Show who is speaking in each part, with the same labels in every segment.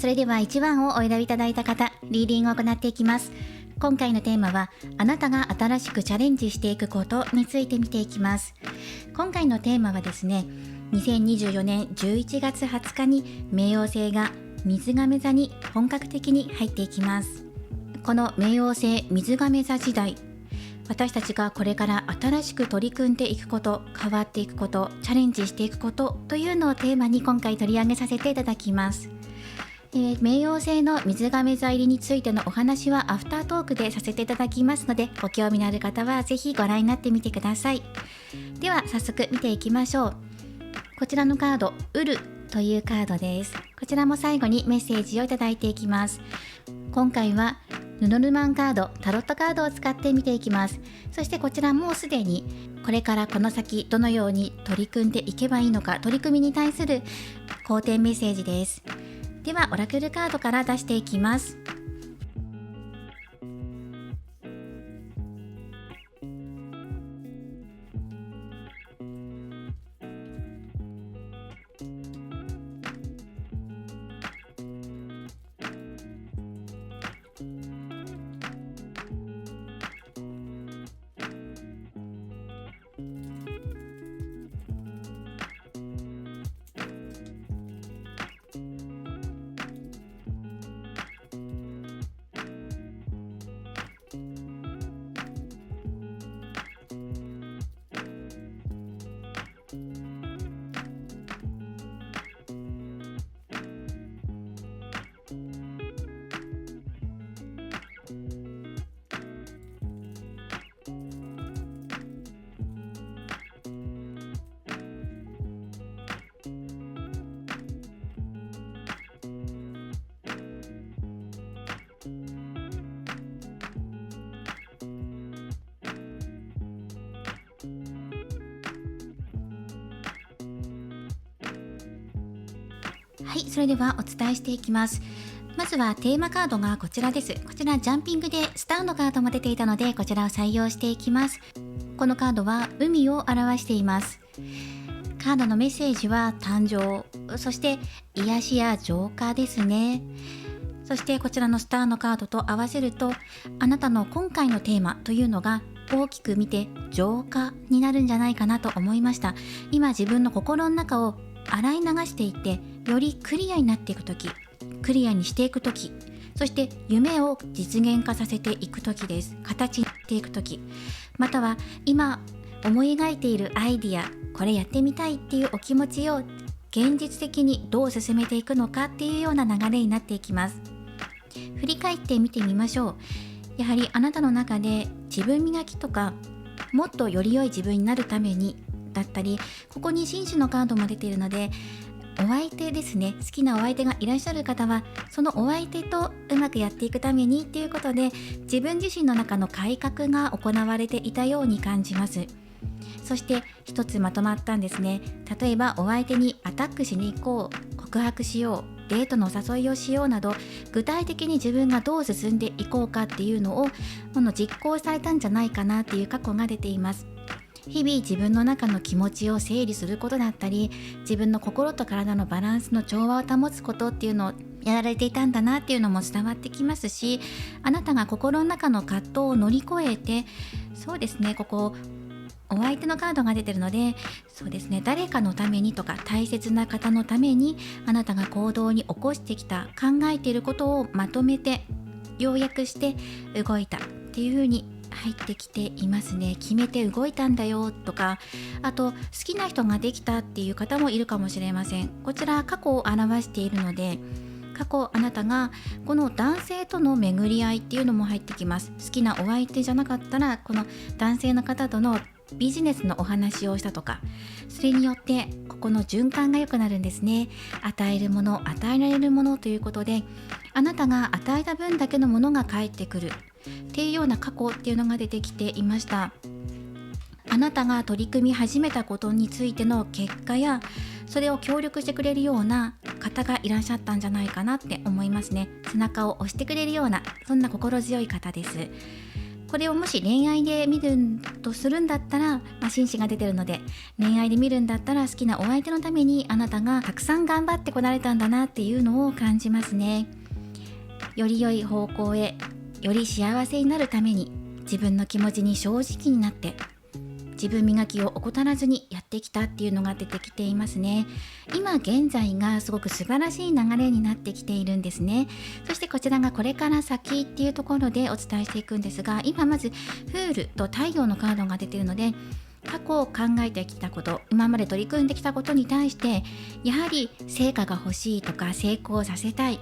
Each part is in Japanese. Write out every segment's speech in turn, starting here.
Speaker 1: それでは1番をお選びいただいた方、リーディングを行っていきます。今回のテーマは、あなたが新しくチャレンジしていくことについて見ていきます。今回のテーマはですね、2024年11月20日に冥王星が水亀座に本格的に入っていきます。この冥王星水亀座時代、私たちがこれから新しく取り組んでいくこと、変わっていくこと、チャレンジしていくことというのをテーマに今回取り上げさせていただきます。冥王星の水亀座入りについてのお話はアフタートークでさせていただきますので、ご興味のある方はぜひご覧になってみてください。では早速見ていきましょう。こちらのカード、ウルというカードです。こちらも最後にメッセージをいただいていきます。今回はヌノルマンカード、タロットカードを使って見ていきます。そしてこちらもうすでにこれからこの先どのように取り組んでいけばいいのか、取り組みに対する肯定メッセージです。ではオラクルカードから出していきます。はい、それではお伝えしていきます。まずはテーマカードがこちらです。こちらジャンピングでスターのカードも出ていたので、こちらを採用していきます。このカードは海を表しています。カードのメッセージは誕生、そして癒しや浄化ですね。そしてこちらのスターのカードと合わせると、あなたの今回のテーマというのが大きく見て浄化になるんじゃないかなと思いました。今自分の心の中を洗い流していって、よりクリアになっていくとき、クリアにしていくとき、そして夢を実現化させていくときです。形にしていくとき、または今思い描いているアイディア、これやってみたいっていうお気持ちを現実的にどう進めていくのかっていうような流れになっていきます。振り返ってみてみましょう。やはりあなたの中で自分磨きとか、もっとより良い自分になるためにだったり、ここに紳士のカードも出ているので、お相手ですね、好きなお相手がいらっしゃる方は、そのお相手とうまくやっていくためにっていうことで、自分自身の中の改革が行われていたように感じます。そして一つまとまったんですね。例えばお相手にアタックしに行こう、告白しよう、デートのお誘いをしようなど、具体的に自分がどう進んでいこうかっていうのを実行されたんじゃないかなっていう過去が出ています。日々自分の中の気持ちを整理することだったり、自分の心と体のバランスの調和を保つことっていうのをやられていたんだなっていうのも伝わってきますし、あなたが心の中の葛藤を乗り越えて、そうですね、ここお相手のカードが出てるので、そうですね、誰かのためにとか大切な方のためにあなたが行動に起こしてきた、考えていることをまとめて要約して動いたっていう風に入ってきていますね。決めて動いたんだよとか、あと好きな人ができたっていう方もいるかもしれません。こちら過去を表しているので、過去あなたがこの男性との巡り合いっていうのも入ってきます。好きなお相手じゃなかったら、この男性の方とのビジネスのお話をしたとか、それによってここの循環が良くなるんですね。与えるもの、与えられるものということで、あなたが与えた分だけのものが返ってくるっていうような過去っていうのが出てきていました。あなたが取り組み始めたことについての結果や、それを協力してくれるような方がいらっしゃったんじゃないかなって思いますね。背中を押してくれるような、そんな心強い方です。これをもし恋愛で見るとするんだったら、紳士が出てるので、恋愛で見るんだったら好きなお相手のためにあなたがたくさん頑張ってこられたんだなっていうのを感じますね。より良い方向へ、より幸せになるために自分の気持ちに正直になって自分磨きを怠らずにやってきたっていうのが出てきていますね。今現在がすごく素晴らしい流れになってきているんですね。そしてこちらがこれから先っていうところでお伝えしていくんですが、今まずフールと太陽のカードが出ているので、過去を考えてきたこと、今まで取り組んできたことに対してやはり成果が欲しいとか成功させたい、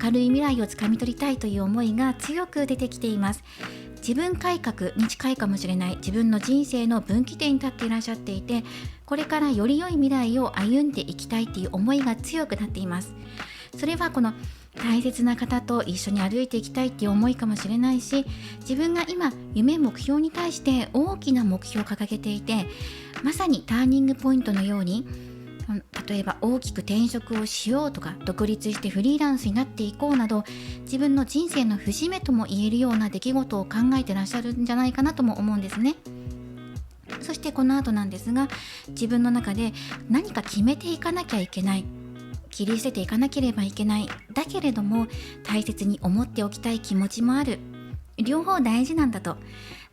Speaker 1: 明るい未来をつかみ取りたいという思いが強く出てきています。自分改革に近いかもしれない、自分の人生の分岐点に立っていらっしゃっていて、これからより良い未来を歩んでいきたいという思いが強くなっています。それはこの大切な方と一緒に歩いていきたいっていう思いかもしれないし、自分が今夢目標に対して大きな目標を掲げていて、まさにターニングポイントのように、例えば大きく転職をしようとか、独立してフリーランスになっていこうなど、自分の人生の節目とも言えるような出来事を考えてらっしゃるんじゃないかなとも思うんですね。そしてこの後なんですが、自分の中で何か決めていかなきゃいけない、切り捨てていかなければいけない、だけれども大切に思っておきたい気持ちもある、両方大事なんだと。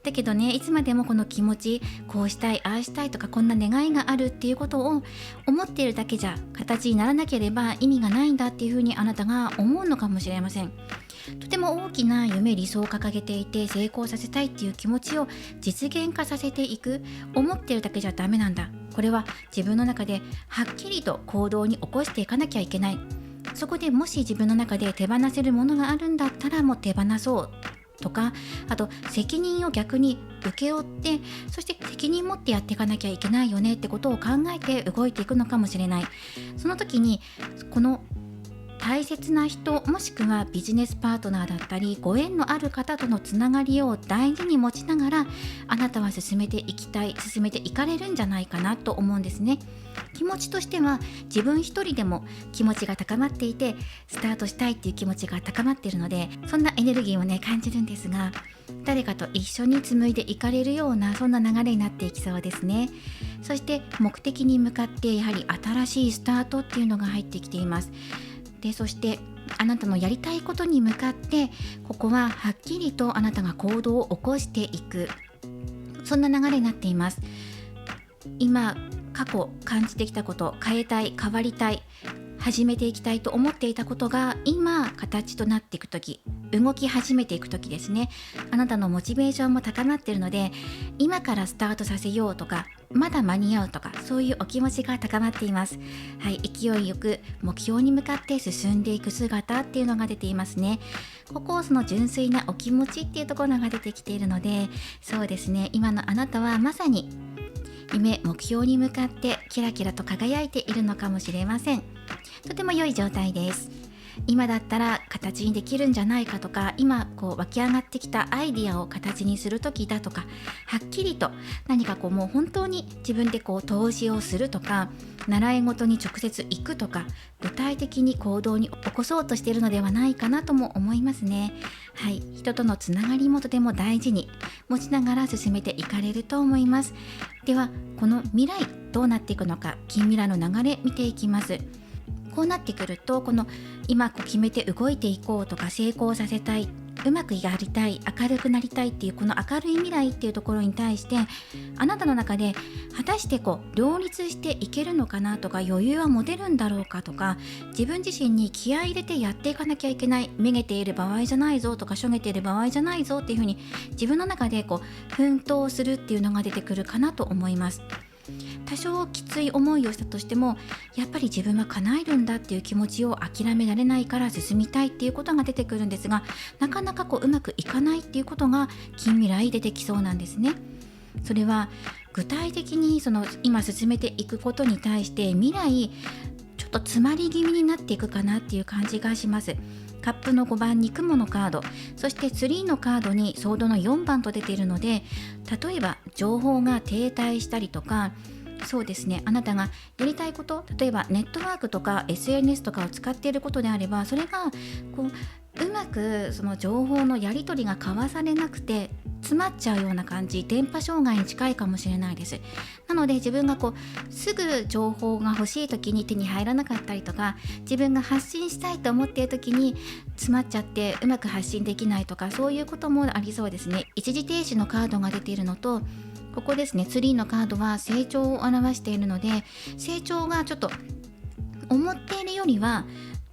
Speaker 1: だけどね、いつまでもこの気持ち、こうしたいああしたいとか、こんな願いがあるっていうことを思っているだけじゃ形にならなければ意味がないんだっていうふうにあなたが思うのかもしれません。とても大きな夢、理想を掲げていて、成功させたいっていう気持ちを実現化させていく、思っているだけじゃダメなんだ。これは自分の中ではっきりと行動に起こしていかなきゃいけない。そこでもし自分の中で手放せるものがあるんだったらもう手放そうとか、あと責任を逆に請け負って、そして責任持ってやっていかなきゃいけないよねってことを考えて動いていくのかもしれない。その時にこの大切な人、もしくはビジネスパートナーだったりご縁のある方とのつながりを大事に持ちながら、あなたは進めていかれるんじゃないかなと思うんですね。気持ちとしては自分一人でも気持ちが高まっていて、スタートしたいっていう気持ちが高まっているので、そんなエネルギーをね感じるんですが、誰かと一緒に紡いでいかれるような、そんな流れになっていきそうですね。そして目的に向かってやはり新しいスタートっていうのが入ってきています。で、そしてあなたのやりたいことに向かって、ここははっきりとあなたが行動を起こしていく、そんな流れになっています。今過去感じてきたこと、変えたい、変わりたい、始めていきたいと思っていたことが今形となっていくとき、動き始めていくときですね。あなたのモチベーションも高まっているので、今からスタートさせようとか、まだ間に合うとか、そういうお気持ちが高まっています。はい、勢いよく目標に向かって進んでいく姿っていうのが出ていますね。ここその純粋なお気持ちっていうところが出てきているので、そうですね、今のあなたはまさに夢、目標に向かってキラキラと輝いているのかもしれません。とても良い状態です。今だったら形にできるんじゃないかとか、今湧き上がってきたアイディアを形にする時だとか、はっきりと何かもう本当に自分で投資をするとか、習い事に直接行くとか、具体的に行動に起こそうとしているのではないかなとも思いますね。はい、人とのつながりもとても大事に持ちながら進めていかれると思います。ではこの未来どうなっていくのか、近未来の流れ見ていきます。こうなってくると、この今決めて動いていこうとか、成功させたい、うまくやりたい、明るくなりたいっていうこの明るい未来っていうところに対して、あなたの中で果たして両立していけるのかなとか、余裕は持てるんだろうかとか、自分自身に気合い入れてやっていかなきゃいけない、めげている場合じゃないぞとか、しょげている場合じゃないぞっていうふうに自分の中で奮闘するっていうのが出てくるかなと思います。多少きつい思いをしたとしても、やっぱり自分は叶えるんだっていう気持ちを諦められないから進みたいっていうことが出てくるんですが、なかなかうまくいかないっていうことが近未来出てきそうなんですね。それは具体的に今進めていくことに対して未来ちょっと詰まり気味になっていくかなっていう感じがします。カップの5番に雲のカード、そしてツリーのカードにソードの4番と出ているので、例えば情報が停滞したりとか、そうですね、あなたがやりたいこと、例えばネットワークとか SNS とかを使っていることであれば、それがうまくその情報のやり取りが交わされなくて詰まっちゃうような感じ、電波障害に近いかもしれないです。なので自分がすぐ情報が欲しい時に手に入らなかったりとか、自分が発信したいと思っている時に詰まっちゃってうまく発信できないとか、そういうこともありそうですね。一時停止のカードが出ているのと、ここですね、ツリーのカードは成長を表しているので、成長がちょっと思っているよりは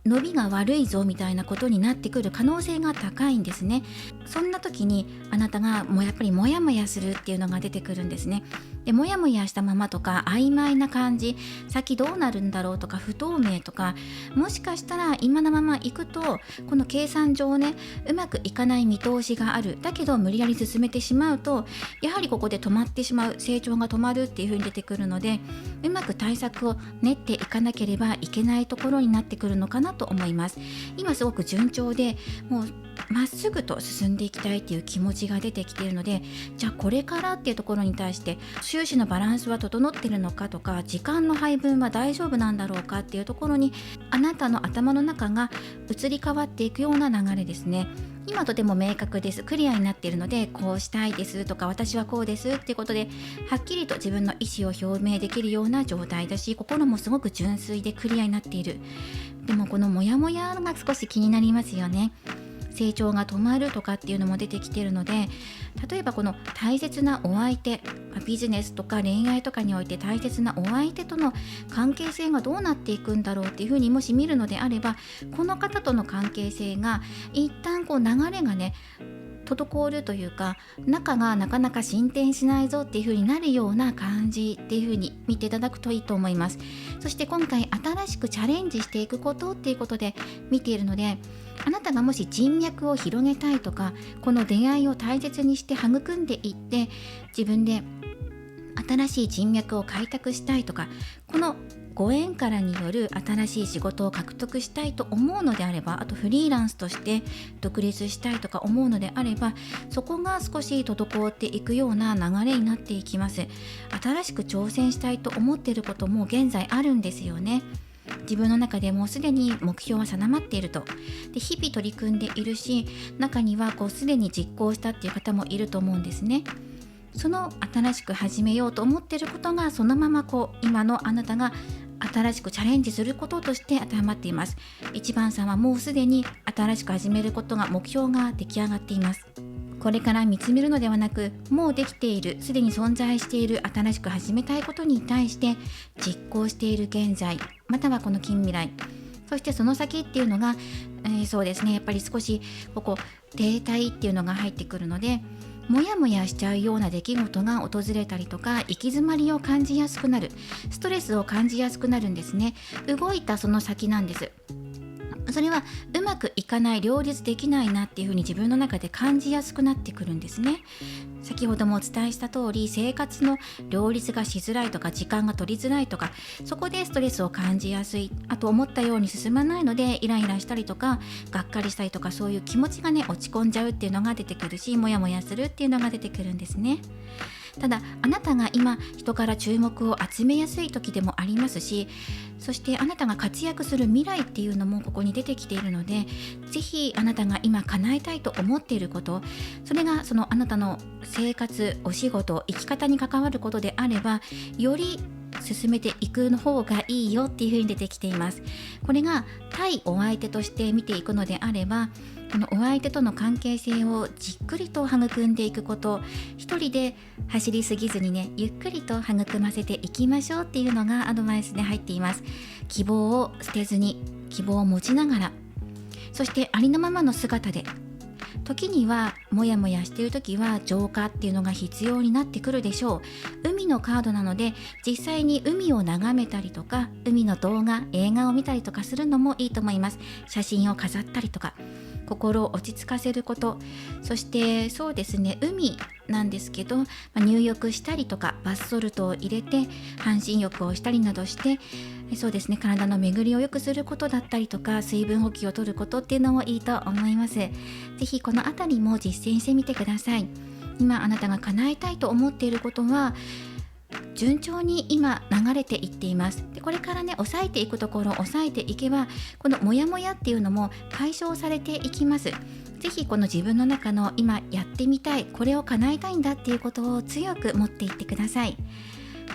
Speaker 1: 伸びが悪いぞみたいなことになってくる可能性が高いんですね。そんな時にあなたがやっぱりモヤモヤするっていうのが出てくるんですね。でモヤモヤしたままとか曖昧な感じ、先どうなるんだろうとか不透明とか、もしかしたら今のまま行くとこの計算上ねうまくいかない見通しがある、だけど無理やり進めてしまうとやはりここで止まってしまう、成長が止まるっていう風に出てくるので、うまく対策を練っていかなければいけないところになってくるのかなと思います。今すごく順調でもうまっすぐと進んでいきたいっていう気持ちが出てきているので、じゃあこれからっていうところに対して収支のバランスは整っているのかとか、時間の配分は大丈夫なんだろうかっていうところにあなたの頭の中が移り変わっていくような流れですね。今とても明確です、クリアになっているので、こうしたいですとか私はこうですっていうことではっきりと自分の意思を表明できるような状態だし、心もすごく純粋でクリアになっている。でもこのモヤモヤが少し気になりますよね。成長が止まるとかっていうのも出てきているので、例えばこの大切なお相手、ビジネスとか恋愛とかにおいて大切なお相手との関係性がどうなっていくんだろうっていうふうにもし見るのであれば、この方との関係性が一旦流れがね滞るというか、仲がなかなか進展しないぞっていう風になるような感じっていう風に見ていただくといいと思います。そして今回新しくチャレンジしていくことっていうことで見ているので、あなたがもし人脈を広げたいとか、この出会いを大切にして育んでいって自分で新しい人脈を開拓したいとか、このご縁からによる新しい仕事を獲得したいと思うのであれば、あとフリーランスとして独立したいとか思うのであれば、そこが少し滞っていくような流れになっていきます。新しく挑戦したいと思っていることも現在あるんですよね。自分の中でもうすでに目標は定まっていると。で日々取り組んでいるし、中にはすでに実行したっていう方もいると思うんですね。その新しく始めようと思っていることがそのまま今のあなたが新しくチャレンジすることとして当てはまっています。1番さんはもうすでに新しく始めることが目標が出来上がっています。これから見つめるのではなく、もうできている、すでに存在している新しく始めたいことに対して実行している現在、またはこの近未来、そしてその先っていうのが、そうですね、やっぱり少し停滞っていうのが入ってくるので、もやもやしちゃうような出来事が訪れたりとか、行き詰まりを感じやすくなる、ストレスを感じやすくなるんですね。動いたその先なんです。それはうまくいかない、両立できないなっていうふうに自分の中で感じやすくなってくるんですね。先ほどもお伝えした通り、生活の両立がしづらいとか、時間が取りづらいとか、そこでストレスを感じやすい、あと思ったように進まないのでイライラしたりとか、がっかりしたりとか、そういう気持ちがね落ち込んじゃうっていうのが出てくるし、もやもやするっていうのが出てくるんですね。ただあなたが今人から注目を集めやすい時でもありますし、そしてあなたが活躍する未来っていうのもここに出てきているので、ぜひあなたが今叶えたいと思っていること、それがそのあなたの生活、お仕事、生き方に関わることであれば、より進めていく方がいいよっていう風に出てきています。これが対お相手として見ていくのであれば、このお相手との関係性をじっくりと育んでいくこと、一人で走りすぎずにね、ゆっくりと育ませていきましょうっていうのがアドバイスで入っています。希望を捨てずに、希望を持ちながら、そしてありのままの姿で、時にはモヤモヤしている時は浄化っていうのが必要になってくるでしょう。海のカードなので、実際に海を眺めたりとか、海の動画、映画を見たりとかするのもいいと思います。写真を飾ったりとか、心を落ち着かせること、そしてそうですね、海なんですけど、入浴したりとか、バスソルトを入れて半身浴をしたりなどして、そうですね、体の巡りを良くすることだったりとか、水分補給を取ることっていうのもいいと思います。ぜひこのあたりも実践してみてください。今あなたが叶えたいと思っていることは順調に今流れていっています。でこれからね、抑えていくところを抑えていけば、このモヤモヤっていうのも解消されていきます。ぜひこの自分の中の今やってみたい、これを叶えたいんだっていうことを強く持っていってください。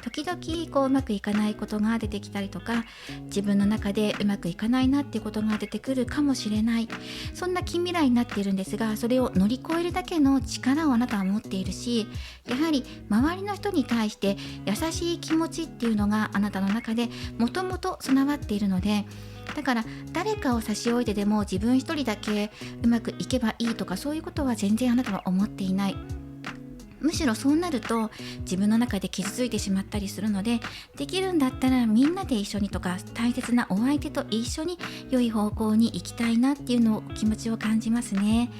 Speaker 1: 時々うまくいかないことが出てきたりとか、自分の中でうまくいかないなっていうことが出てくるかもしれない、そんな近未来になっているんですが、それを乗り越えるだけの力をあなたは持っているし、やはり周りの人に対して優しい気持ちっていうのがあなたの中でもともと備わっているので、だから誰かを差し置いてでも自分一人だけうまくいけばいいとか、そういうことは全然あなたは思っていない。むしろそうなると自分の中で傷ついてしまったりするので、できるんだったらみんなで一緒にとか、大切なお相手と一緒に良い方向に行きたいなっていうのを気持ちを感じますね。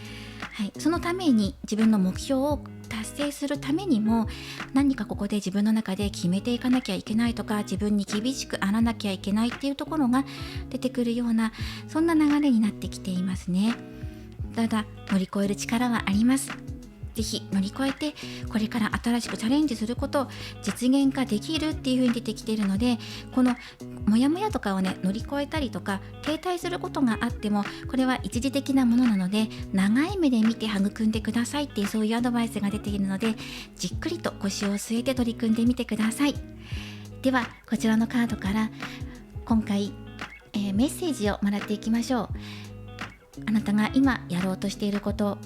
Speaker 1: はい、そのために自分の目標を達成するためにも、何かここで自分の中で決めていかなきゃいけないとか、自分に厳しくあらなきゃいけないっていうところが出てくるような、そんな流れになってきていますね。ただ乗り越える力はあります。ぜひ乗り越えて、これから新しくチャレンジすること、実現化できるっていう風に出てきているので、このモヤモヤとかをね乗り越えたりとか停滞することがあっても、これは一時的なものなので、長い目で見て育んでくださいっていう、そういうアドバイスが出ているので、じっくりと腰を据えて取り組んでみてください。ではこちらのカードから今回、メッセージをもらっていきましょう。あなたが今やろうとしていること、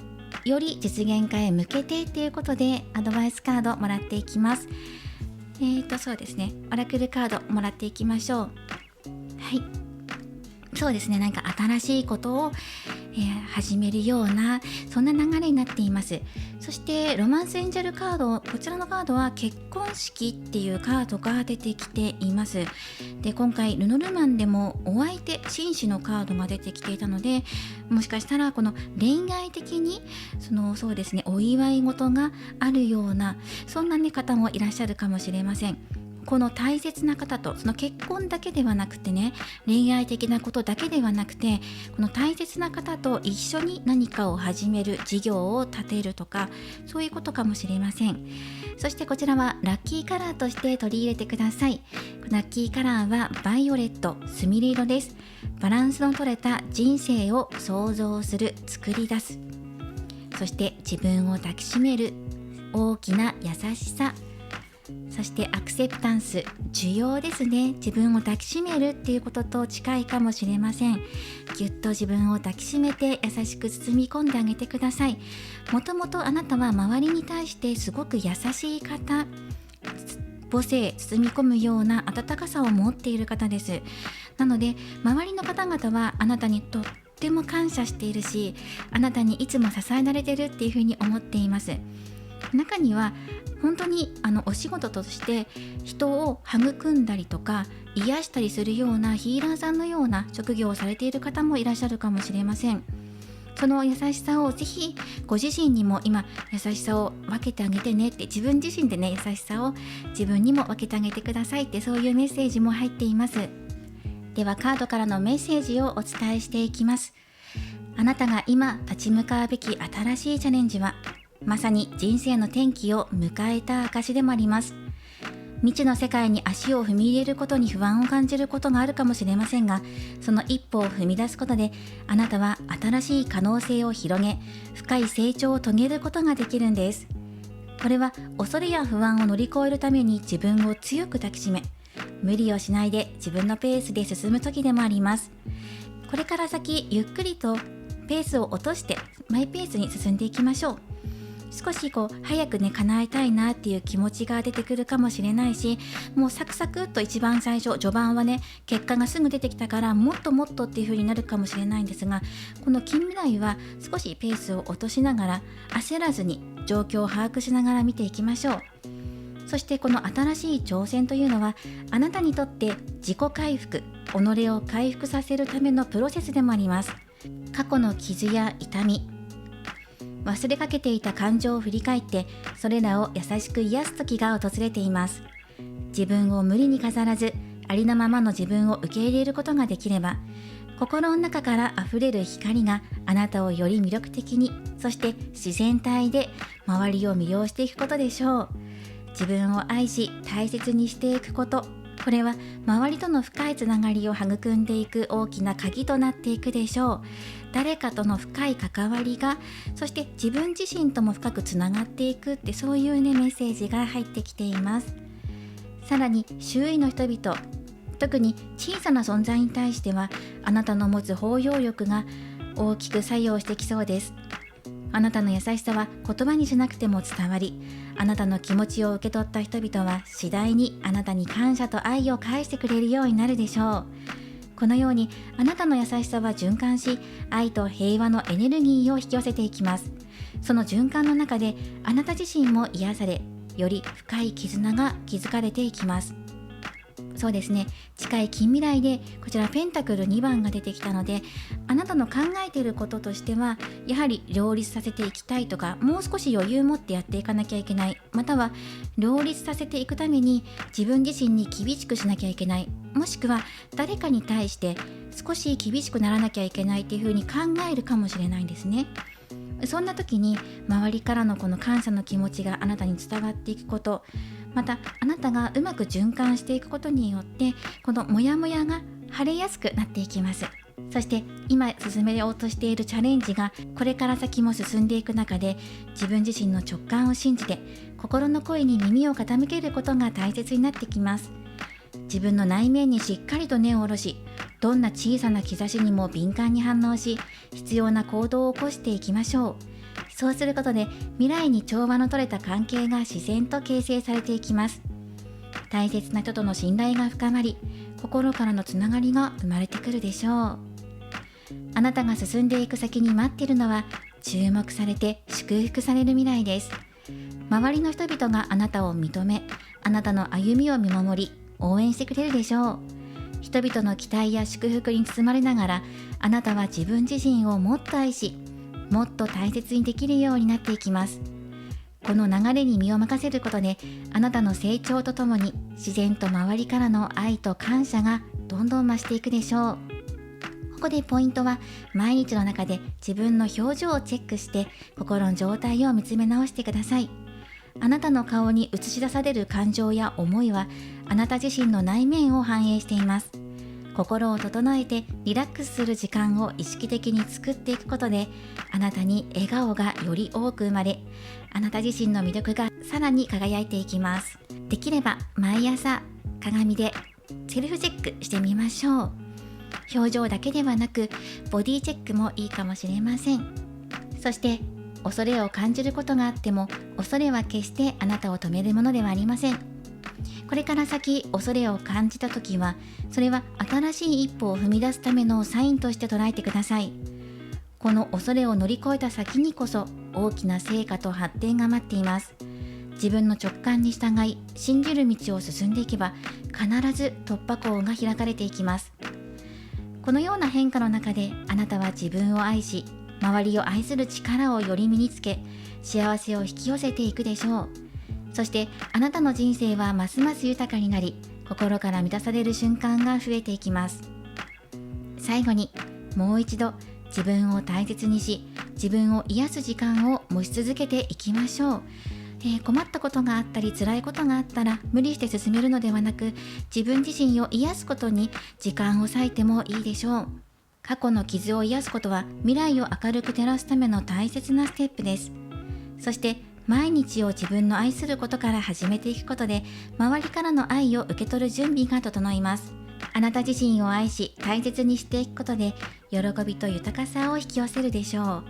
Speaker 1: より実現化へ向けてということでアドバイスカードもらっていきます。そうですね、オラクルカードもらっていきましょう。はい、そうですね、なんか新しいことを、始めるような、そんな流れになっています。そしてロマンスエンジェルカード、こちらのカードは結婚式っていうカードが出てきています。で、今回ルノルマンでもお相手、紳士のカードが出てきていたので、もしかしたらこの恋愛的にそうですね、お祝い事があるような、そんな、方もいらっしゃるかもしれません。この大切な方と、その結婚だけではなくてね、恋愛的なことだけではなくて、この大切な方と一緒に何かを始める、事業を立てるとか、そういうことかもしれません。そしてこちらはラッキーカラーとして取り入れてください。ラッキーカラーはバイオレット、スミレ色です。バランスの取れた人生を創造する、作り出す。そして自分を抱きしめる、大きな優しさ。そしてアクセプタンス、需要ですね。自分を抱きしめるっていうことと近いかもしれません。ぎゅっと自分を抱きしめて優しく包み込んであげてください。もともとあなたは周りに対してすごく優しい方、母性、包み込むような温かさを持っている方です。なので周りの方々はあなたにとっても感謝しているし、あなたにいつも支えられてるっていうふうに思っています。中には本当にお仕事として人を育んだりとか癒したりするようなヒーラーさんのような職業をされている方もいらっしゃるかもしれません。その優しさをぜひご自身にも今優しさを分けてあげてねって、自分自身でね優しさを自分にも分けてあげてくださいって、そういうメッセージも入っています。ではカードからのメッセージをお伝えしていきます。あなたが今立ち向かうべき新しいチャレンジはまさに人生の転機を迎えた証でもあります。未知の世界に足を踏み入れることに不安を感じることがあるかもしれませんが、その一歩を踏み出すことであなたは新しい可能性を広げ、深い成長を遂げることができるんです。これは恐れや不安を乗り越えるために自分を強く抱きしめ、無理をしないで自分のペースで進む時でもあります。これから先ゆっくりとペースを落としてマイペースに進んでいきましょう。少し早くね叶えたいなっていう気持ちが出てくるかもしれないし、もうサクサクっと一番最初序盤はね結果がすぐ出てきたからもっともっとっていう風になるかもしれないんですが、この近未来は少しペースを落としながら焦らずに状況を把握しながら見ていきましょう。そしてこの新しい挑戦というのはあなたにとって自己回復、己を回復させるためのプロセスでもあります。過去の傷や痛み、忘れかけていた感情を振り返ってそれらを優しく癒す時が訪れています。自分を無理に飾らずありのままの自分を受け入れることができれば、心の中からあふれる光があなたをより魅力的に、そして自然体で周りを魅了していくことでしょう。自分を愛し大切にしていくこと、これは周りとの深いつながりを育んでいく大きな鍵となっていくでしょう。誰かとの深い関わりが、そして自分自身とも深くつながっていくって、そういうメッセージが入ってきています。さらに周囲の人々、特に小さな存在に対しては、あなたの持つ包容力が大きく作用してきそうです。あなたの優しさは言葉にしなくても伝わり、あなたの気持ちを受け取った人々は次第にあなたに感謝と愛を返してくれるようになるでしょう。このようにあなたの優しさは循環し、愛と平和のエネルギーを引き寄せていきます。その循環の中であなた自身も癒され、より深い絆が築かれていきます。そうですね、近い近未来でこちらペンタクル2番が出てきたので、あなたの考えていることとしては、やはり両立させていきたいとか、もう少し余裕を持ってやっていかなきゃいけない、または両立させていくために自分自身に厳しくしなきゃいけない、もしくは誰かに対して少し厳しくならなきゃいけないっていうふうに考えるかもしれないんですね。そんな時に周りからのこの感謝の気持ちがあなたに伝わっていくこと、またあなたがうまく循環していくことによって、このモヤモヤが晴れやすくなっていきます。そして今進めようとしているチャレンジがこれから先も進んでいく中で、自分自身の直感を信じて心の声に耳を傾けることが大切になってきます。自分の内面にしっかりと根を下ろし、どんな小さな兆しにも敏感に反応し、必要な行動を起こしていきましょう。そうすることで未来に調和の取れた関係が自然と形成されていきます。大切な人との信頼が深まり、心からのつながりが生まれてくるでしょう。あなたが進んでいく先に待っているのは、注目されて祝福される未来です。周りの人々があなたを認め、あなたの歩みを見守り、応援してくれるでしょう。人々の期待や祝福に包まれながら、あなたは自分自身をもっと愛し、もっと大切にできるようになっていきます。この流れに身を任せることで、あなたの成長とともに自然と周りからの愛と感謝がどんどん増していくでしょう。ここでポイントは、毎日の中で自分の表情をチェックして心の状態を見つめ直してください。あなたの顔に映し出される感情や思いは、あなた自身の内面を反映しています。心を整えてリラックスする時間を意識的に作っていくことで、あなたに笑顔がより多く生まれ、あなた自身の魅力がさらに輝いていきます。できれば毎朝鏡でセルフチェックしてみましょう。表情だけではなくボディチェックもいいかもしれません。そして恐れを感じることがあっても、恐れは決してあなたを止めるものではありません。これから先恐れを感じたときは、それは新しい一歩を踏み出すためのサインとして捉えてください。この恐れを乗り越えた先にこそ大きな成果と発展が待っています。自分の直感に従い、信じる道を進んでいけば、必ず突破口が開かれていきます。このような変化の中で、あなたは自分を愛し、周りを愛する力をより身につけ、幸せを引き寄せていくでしょう。そしてあなたの人生はますます豊かになり、心から満たされる瞬間が増えていきます。最後にもう一度自分を大切にし、自分を癒す時間を持ち続けていきましょう。困ったことがあったり辛いことがあったら無理して進めるのではなく、自分自身を癒すことに時間を割いてもいいでしょう。過去の傷を癒すことは未来を明るく照らすための大切なステップです。そして毎日を自分の愛することから始めていくことで、周りからの愛を受け取る準備が整います。あなた自身を愛し大切にしていくことで、喜びと豊かさを引き寄せるでしょう。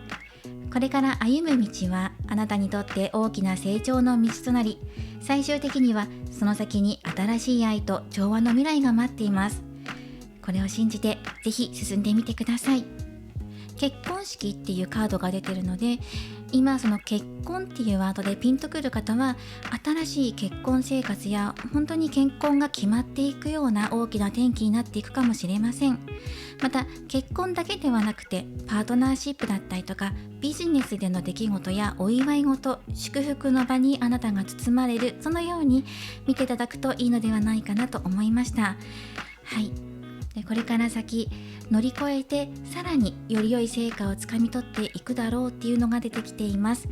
Speaker 1: これから歩む道はあなたにとって大きな成長の道となり、最終的にはその先に新しい愛と調和の未来が待っています。これを信じてぜひ進んでみてください。結婚式っていうカードが出てるので、今その結婚っていうワードでピンとくる方は、新しい結婚生活や本当に結婚が決まっていくような大きな転機になっていくかもしれません。また結婚だけではなくて、パートナーシップだったりとかビジネスでの出来事やお祝い事、祝福の場にあなたが包まれる、そのように見ていただくといいのではないかなと思いました。はい。でこれから先乗り越えて、さらにより良い成果をつかみ取っていくだろうっていうのが出てきています。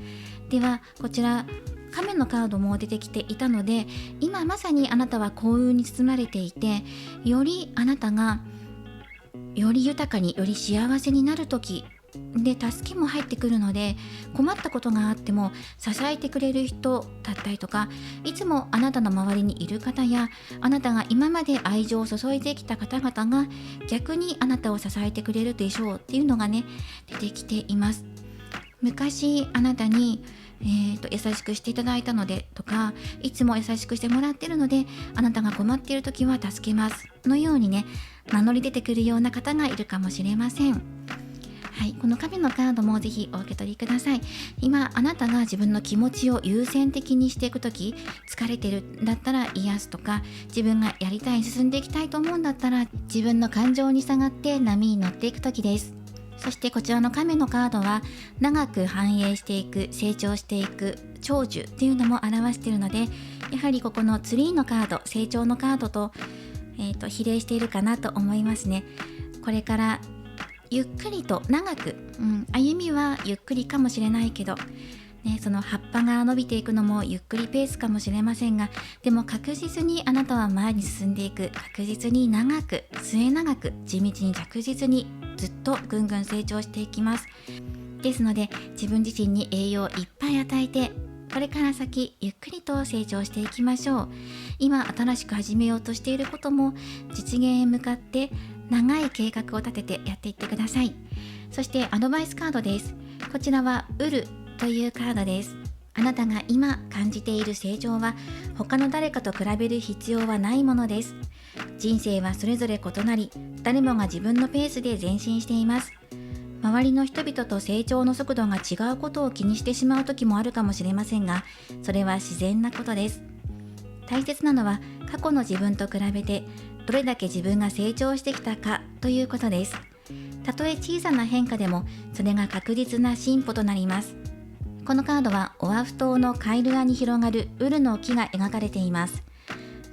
Speaker 1: ではこちら亀のカードも出てきていたので、今まさにあなたは幸運に包まれていて、よりあなたがより豊かにより幸せになる時で、助けも入ってくるので、困ったことがあっても支えてくれる人だったりとか、いつもあなたの周りにいる方や、あなたが今まで愛情を注いできた方々が逆にあなたを支えてくれるでしょうっていうのがね、出てきています。昔あなたに優しくしていただいたのでとか、いつも優しくしてもらってるので、あなたが困っている時は助けますのようにね、名乗り出てくるような方がいるかもしれません。はい、この神のカードもぜひお受け取りください。今あなたが自分の気持ちを優先的にしていくとき、疲れてるんだったら癒すとか、自分がやりたい、進んでいきたいと思うんだったら自分の感情に従って波に乗っていくときです。そしてこちらの亀のカードは、長く繁栄していく、成長していく、長寿っていうのも表しているので、やはりここのツリーのカード、成長のカードと、比例しているかなと思いますね。これからゆっくりと長く、歩みはゆっくりかもしれないけど、その葉っぱが伸びていくのもゆっくりペースかもしれませんが、でも確実にあなたは前に進んでいく、確実に長く、末永く、地道に着実にずっとぐんぐん成長していきます。ですので自分自身に栄養をいっぱい与えて、これから先ゆっくりと成長していきましょう。今新しく始めようとしていることも実現へ向かって長い計画を立ててやっていってください。そしてアドバイスカードです。こちらはウルというカードです。あなたが今感じている成長は他の誰かと比べる必要はないものです。人生はそれぞれ異なり、誰もが自分のペースで前進しています。周りの人々と成長の速度が違うことを気にしてしまう時もあるかもしれませんが、それは自然なことです。大切なのは過去の自分と比べてどれだけ自分が成長してきたかということです。たとえ小さな変化でもそれが確実な進歩となります。このカードはオアフ島のカイルアに広がるウルの木が描かれています。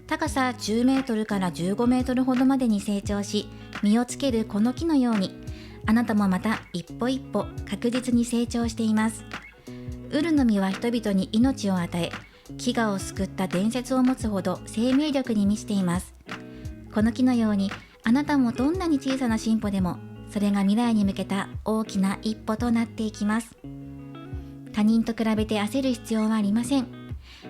Speaker 1: 高さ10メートルから15メートルほどまでに成長し、実をつけるこの木のように、あなたもまた一歩一歩確実に成長しています。ウルの実は人々に命を与え、飢餓を救った伝説を持つほど生命力に満ちています。この木のように、あなたもどんなに小さな進歩でも、それが未来に向けた大きな一歩となっていきます。他人と比べて焦る必要はありません。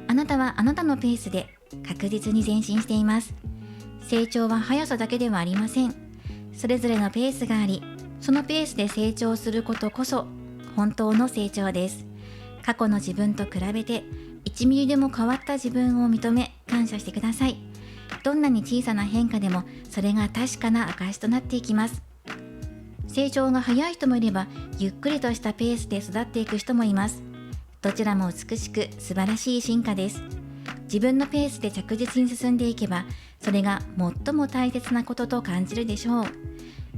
Speaker 1: あなたはあなたのペースで確実に前進しています。成長は速さだけではありません。それぞれのペースがあり、そのペースで成長することこそ本当の成長です。過去の自分と比べて1ミリでも変わった自分を認め感謝してください。どんなに小さな変化でもそれが確かな証となっていきます。成長が早い人もいれば、ゆっくりとしたペースで育っていく人もいます。どちらも美しく素晴らしい進化です。自分のペースで着実に進んでいけば、それが最も大切なことと感じるでしょう。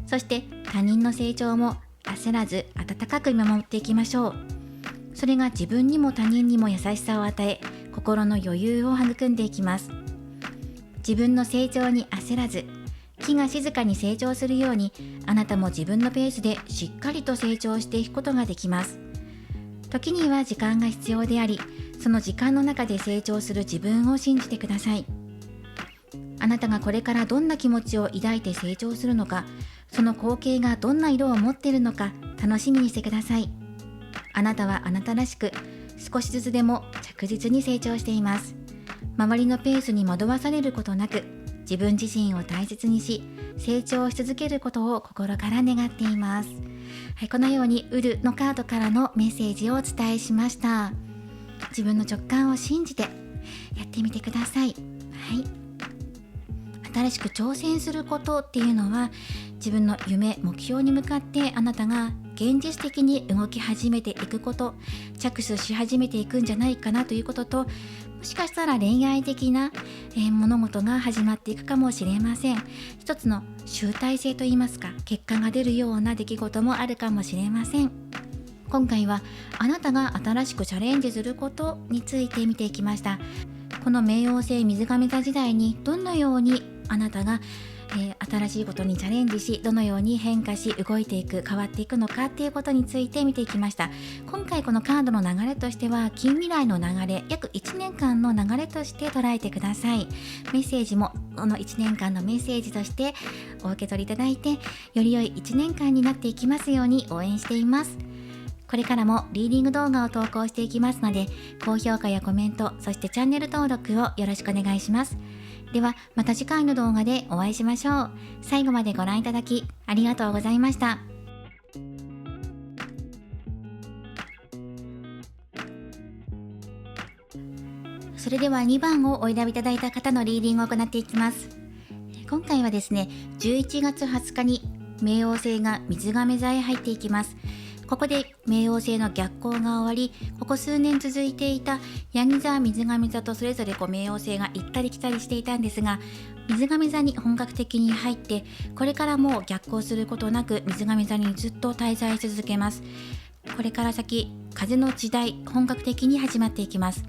Speaker 1: そして他人の成長も焦らず温かく見守っていきましょう。それが自分にも他人にも優しさを与え、心の余裕を育んでいきます。自分の成長に焦らず、木が静かに成長するように、あなたも自分のペースでしっかりと成長していくことができます。時には時間が必要であり、その時間の中で成長する自分を信じてください。あなたがこれからどんな気持ちを抱いて成長するのか、その光景がどんな色を持っているのか楽しみにしてください。あなたはあなたらしく、少しずつでも着実に成長しています。周りのペースに惑わされることなく、自分自身を大切にし、成長し続けることを心から願っています。はい、このようにウルのカードからのメッセージをお伝えしました。自分の直感を信じてやってみてください。はい。新しく挑戦することっていうのは、自分の夢、目標に向かってあなたが現実的に動き始めていくこと、着手し始めていくんじゃないかなということと、もしかしたら恋愛的な、物事が始まっていくかもしれません。一つの集大成といいますか、結果が出るような出来事もあるかもしれません。今回はあなたが新しくチャレンジすることについて見ていきました。この冥王星水亀座時代にどのようにあなたが新しいことにチャレンジし、どのように変化し動いていく、変わっていくのかっていうことについて見ていきました。今回このカードの流れとしては、近未来の流れ、約1年間の流れとして捉えてください。メッセージもこの1年間のメッセージとしてお受け取りいただいて、より良い1年間になっていきますように応援しています。これからもリーディング動画を投稿していきますので、高評価やコメント、そしてチャンネル登録をよろしくお願いします。ではまた次回の動画でお会いしましょう。最後までご覧いただきありがとうございました。それでは2番をお選びいただいた方のリーディングを行っていきます。今回はですね、11月20日に冥王星が水亀座へ入っていきます。ここで冥王星の逆行が終わり、ここ数年続いていたヤギ座、水亀座とそれぞれ冥王星が行ったり来たりしていたんですが、水亀座に本格的に入って、これからも逆行することなく水亀座にずっと滞在し続けます。これから先、風の時代、本格的に始まっていきます。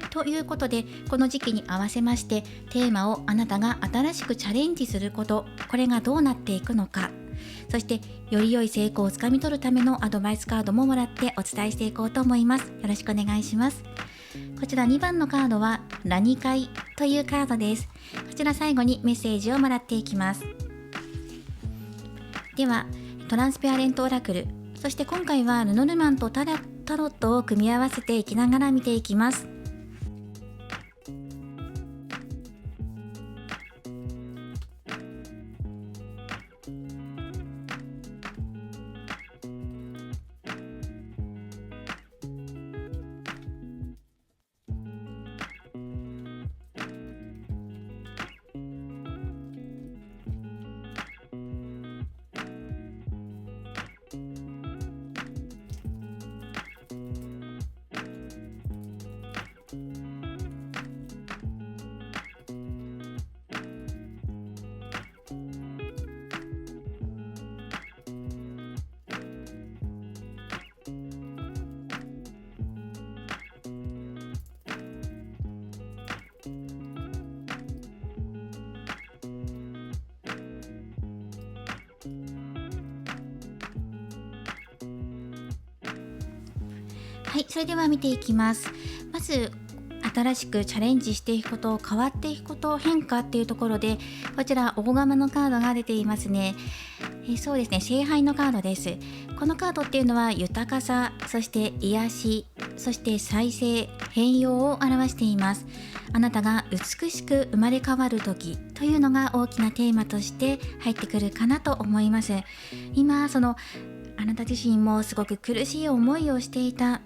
Speaker 1: ということで、この時期に合わせまして、テーマをあなたが新しくチャレンジすること、これがどうなっていくのか、そしてより良い成功をつかみ取るためのアドバイスカードももらってお伝えしていこうと思います。よろしくお願いします。こちら2番のカードはラニ会というカードです。こちら最後にメッセージをもらっていきます。ではトランスペアレントオラクル、そして今回はルノルマンとタロットを組み合わせていきながら見ていきます。はい、それでは見ていきます。まず新しくチャレンジしていくこと、変わっていくこと、変化っていうところで、こちら大釜のカードが出ていますね。そうですね、聖杯のカードです。このカードっていうのは豊かさ、そして癒し、そして再生、変容を表しています。あなたが美しく生まれ変わる時というのが大きなテーマとして入ってくるかなと思います。今あなた自身もすごく苦しい思いをしていた、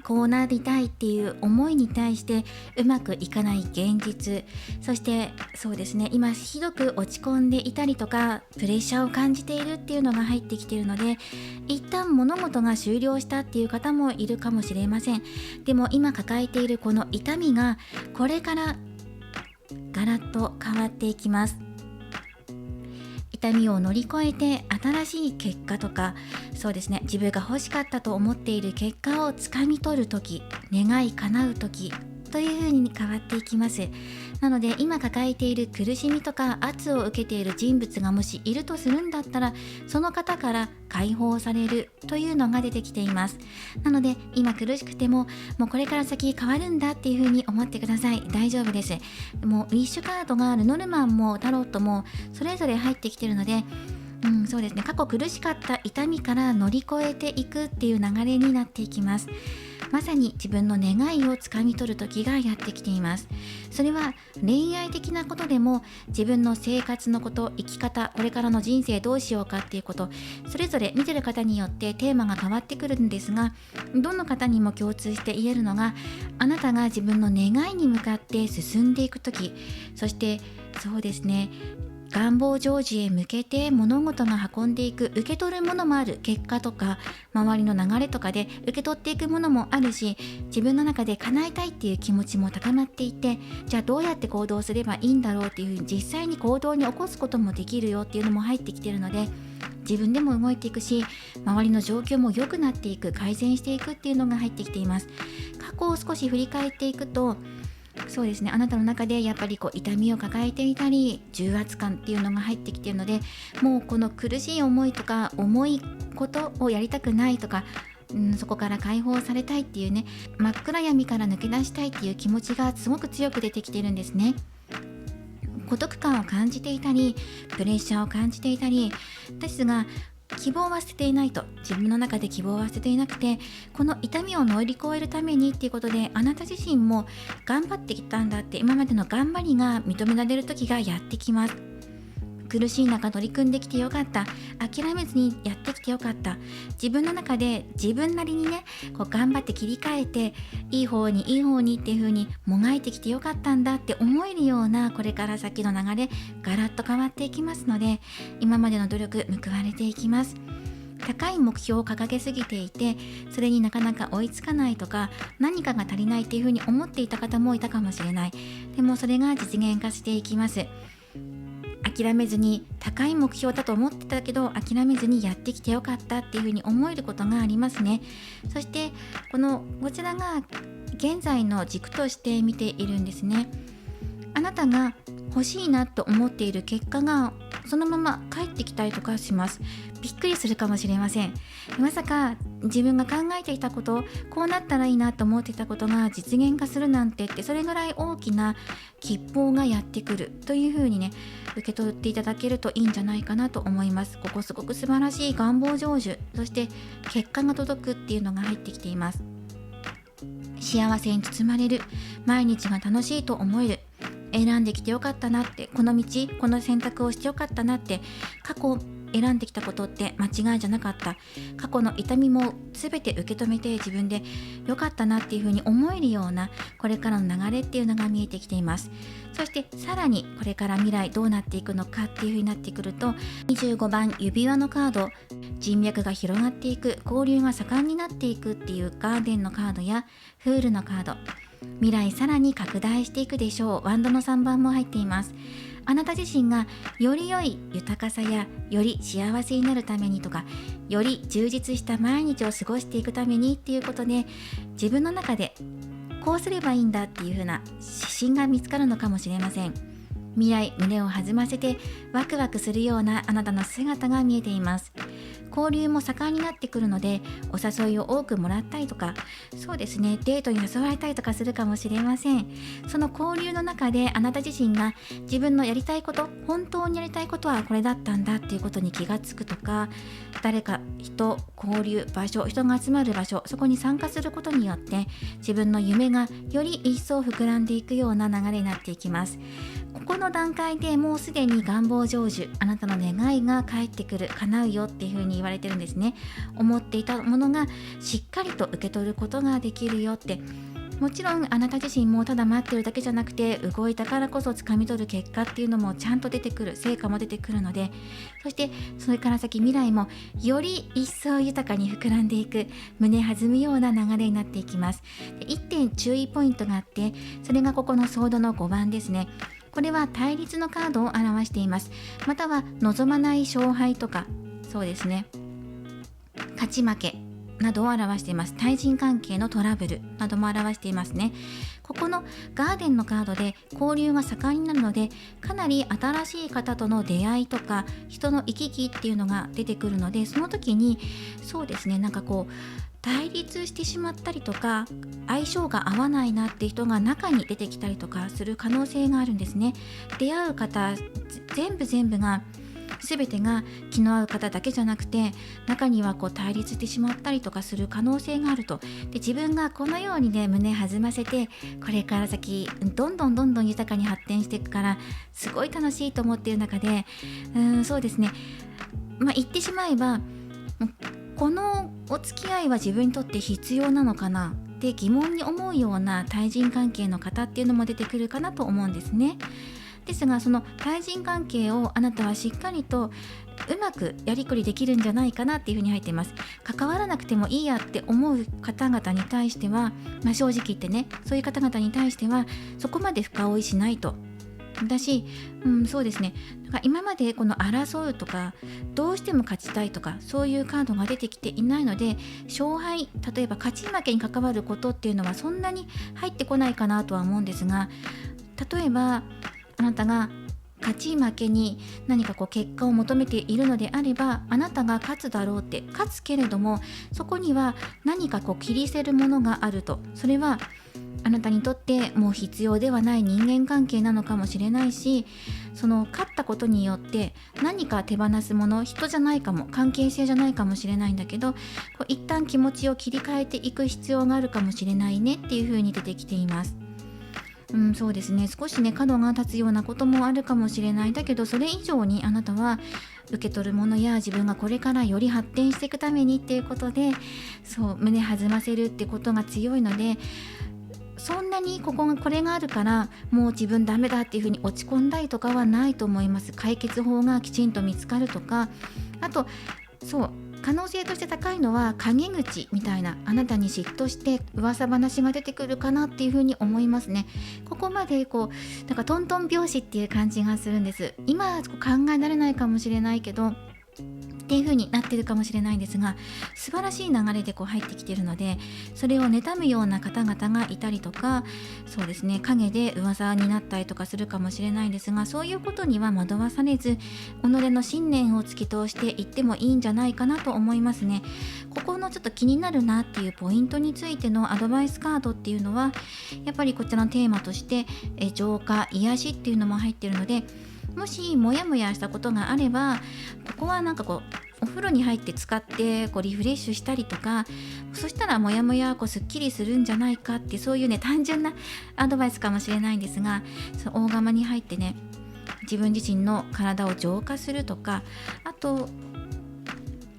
Speaker 1: こうなりたいっていう思いに対してうまくいかない現実、そしてそうですね、今ひどく落ち込んでいたりとかプレッシャーを感じているっていうのが入ってきているので、一旦物事が終了したっていう方もいるかもしれません。でも今抱えているこの痛みがこれからガラッと変わっていきます。痛みを乗り越えて新しい結果とか、そうですね、自分が欲しかったと思っている結果をつかみ取るとき、願い叶うときという風に変わっていきます。なので今抱えている苦しみとか圧を受けている人物がもしいるとするんだったら、その方から解放されるというのが出てきています。なので今苦しくても、もうこれから先変わるんだっていう風に思ってください。大丈夫です。もうウィッシュカードがルノルマンもタロットもそれぞれ入ってきているので、そうですね、過去苦しかった痛みから乗り越えていくっていう流れになっていきます。まさに自分の願いをつかみ取る時がやってきています。それは恋愛的なことでも、自分の生活のこと、生き方、これからの人生どうしようかっていうこと、それぞれ見てる方によってテーマが変わってくるんですが、どの方にも共通して言えるのが、あなたが自分の願いに向かって進んでいく時、そしてそうですね、願望成就へ向けて物事が運んでいく、受け取るものもある、結果とか周りの流れとかで受け取っていくものもあるし、自分の中で叶えたいっていう気持ちも高まっていて、じゃあどうやって行動すればいいんだろうっていうふうに実際に行動に起こすこともできるよっていうのも入ってきているので、自分でも動いていくし、周りの状況も良くなっていく、改善していくっていうのが入ってきています。過去を少し振り返っていくと、そうですね、あなたの中でやっぱり痛みを抱えていたり重圧感っていうのが入ってきているので、もうこの苦しい思いとか重いことをやりたくないとか、そこから解放されたいっていうね、真っ暗闇から抜け出したいっていう気持ちがすごく強く出てきているんですね。孤独感を感じていたりプレッシャーを感じていたりですが、希望は捨てていないと、自分の中で希望は捨てていなくて、この痛みを乗り越えるためにっていうことで、あなた自身も頑張ってきたんだって、今までの頑張りが認められる時がやってきます。苦しい中取り組んできてよかった、諦めずにやってきてよかった、自分の中で自分なりにね頑張って切り替えていい方にっていう風にもがいてきてよかったんだって思えるような、これから先の流れガラッと変わっていきますので、今までの努力報われていきます。高い目標を掲げすぎていて、それになかなか追いつかないとか、何かが足りないっていう風に思っていた方もいたかもしれない。でもそれが実現化していきます。諦めずに、高い目標だと思ってたけど諦めずにやってきてよかったっていうふうに思えることがありますね。そしてこちらが現在の軸として見ているんですね。あなたが欲しいなと思っている結果がそのまま返ってきたりとかします。びっくりするかもしれません。まさか自分が考えていたこと、こうなったらいいなと思っていたことが実現化するなんてって、それぐらい大きな吉報がやってくるというふうにね、受け取っていただけるといいんじゃないかなと思います。ここすごく素晴らしい願望成就、そして結果が届くっていうのが入ってきています。幸せに包まれる、毎日が楽しいと思える、選んできてよかったなって、この道、この選択をしてよかったなって、過去選んできたことって間違いじゃなかった、過去の痛みも全て受け止めて自分でよかったなっていうふうに思えるような、これからの流れっていうのが見えてきています。そしてさらにこれから未来どうなっていくのかっていうふうになってくると、25番指輪のカード、人脈が広がっていく、交流が盛んになっていくっていうガーデンのカードやフールのカード、未来さらに拡大していくでしょう。ワンドの3番も入っています。あなた自身がより良い豊かさやより幸せになるためにとか、より充実した毎日を過ごしていくためにっていうことで、自分の中でこうすればいいんだっていう風な指針が見つかるのかもしれません。未来、胸を弾ませてワクワクするようなあなたの姿が見えています。交流も盛んになってくるので、お誘いを多くもらったりとか、そうですね、デートに誘われたりとかするかもしれません。その交流の中であなた自身が自分のやりたいこと、本当にやりたいことはこれだったんだっていうことに気がつくとか、誰か人、交流、場所、人が集まる場所、そこに参加することによって自分の夢がより一層膨らんでいくような流れになっていきます。ここの段階でもうすでに願望成就、あなたの願いが返ってくる、叶うよっていう風に言われてるんですね。思っていたものがしっかりと受け取ることができるよって。もちろんあなた自身もただ待ってるだけじゃなくて、動いたからこそ掴み取る結果っていうのもちゃんと出てくる、成果も出てくるので、そしてそれから先未来もより一層豊かに膨らんでいく、胸弾むような流れになっていきます。で、1点注意ポイントがあって、それがここのソードの5番ですね。これは対立のカードを表しています。または望まない勝敗とか、そうですね、勝ち負けなどを表しています。対人関係のトラブルなども表していますね。ここのガーデンのカードで交流が盛んになるので、かなり新しい方との出会いとか人の行き来っていうのが出てくるので、その時にそうですね、対立してしまったりとか、相性が合わないなって人が中に出てきたりとかする可能性があるんですね。出会う方全部が全てが気の合う方だけじゃなくて、中には対立してしまったりとかする可能性があると。で、自分がこのようにね、胸弾ませてこれから先どんどん豊かに発展していくからすごい楽しいと思っている中で、そうですね、言ってしまえばこのお付き合いは自分にとって必要なのかなって疑問に思うような対人関係の方っていうのも出てくるかなと思うんですね。ですが、その対人関係をあなたはしっかりとうまくやりくりできるんじゃないかなっていうふうに入っています。関わらなくてもいいやって思う方々に対しては、正直言ってね、そういう方々に対してはそこまで深追いしないと。だし、そうですね。だから今までこの争うとか、どうしても勝ちたいとか、そういうカードが出てきていないので、勝敗、例えば勝ち負けに関わることっていうのはそんなに入ってこないかなとは思うんですが、例えばあなたが勝ち負けに何か結果を求めているのであれば、あなたが勝つだろうって、勝つけれどもそこには何か切り捨てるものがあると、それはあなたにとってもう必要ではない人間関係なのかもしれないし、その勝ったことによって何か手放すもの、人じゃないかも、関係性じゃないかもしれないんだけど、一旦気持ちを切り替えていく必要があるかもしれないねっていう風に出てきています。そうですね。少しね角が立つようなこともあるかもしれない。だけどそれ以上にあなたは受け取るものや自分がこれからより発展していくためにっていうことで、胸弾ませるってことが強いので、そんなにこれがあるからもう自分ダメだっていうふうに落ち込んだりとかはないと思います。解決法がきちんと見つかるとか、あと可能性として高いのは陰口みたいな、あなたに嫉妬して噂話が出てくるかなっていうふうに思いますね。ここまでなんかトントン拍子っていう感じがするんです。今は考えられないかもしれないけどっていう風になってるかもしれないんですが、素晴らしい流れで入ってきているので、それを妬むような方々がいたりとか、そうですね、陰で噂になったりとかするかもしれないんですが、そういうことには惑わされず、己の信念を突き通していってもいいんじゃないかなと思いますね。ここのちょっと気になるなっていうポイントについてのアドバイスカードっていうのは、やっぱりこちらのテーマとして浄化、癒しっていうのも入っているので、もしモヤモヤしたことがあれば、ここはなんかお風呂に入って使ってリフレッシュしたりとか、そしたらモヤモヤすっきりするんじゃないかって、そういうね単純なアドバイスかもしれないんですが、大釜に入ってね、自分自身の体を浄化するとか、あと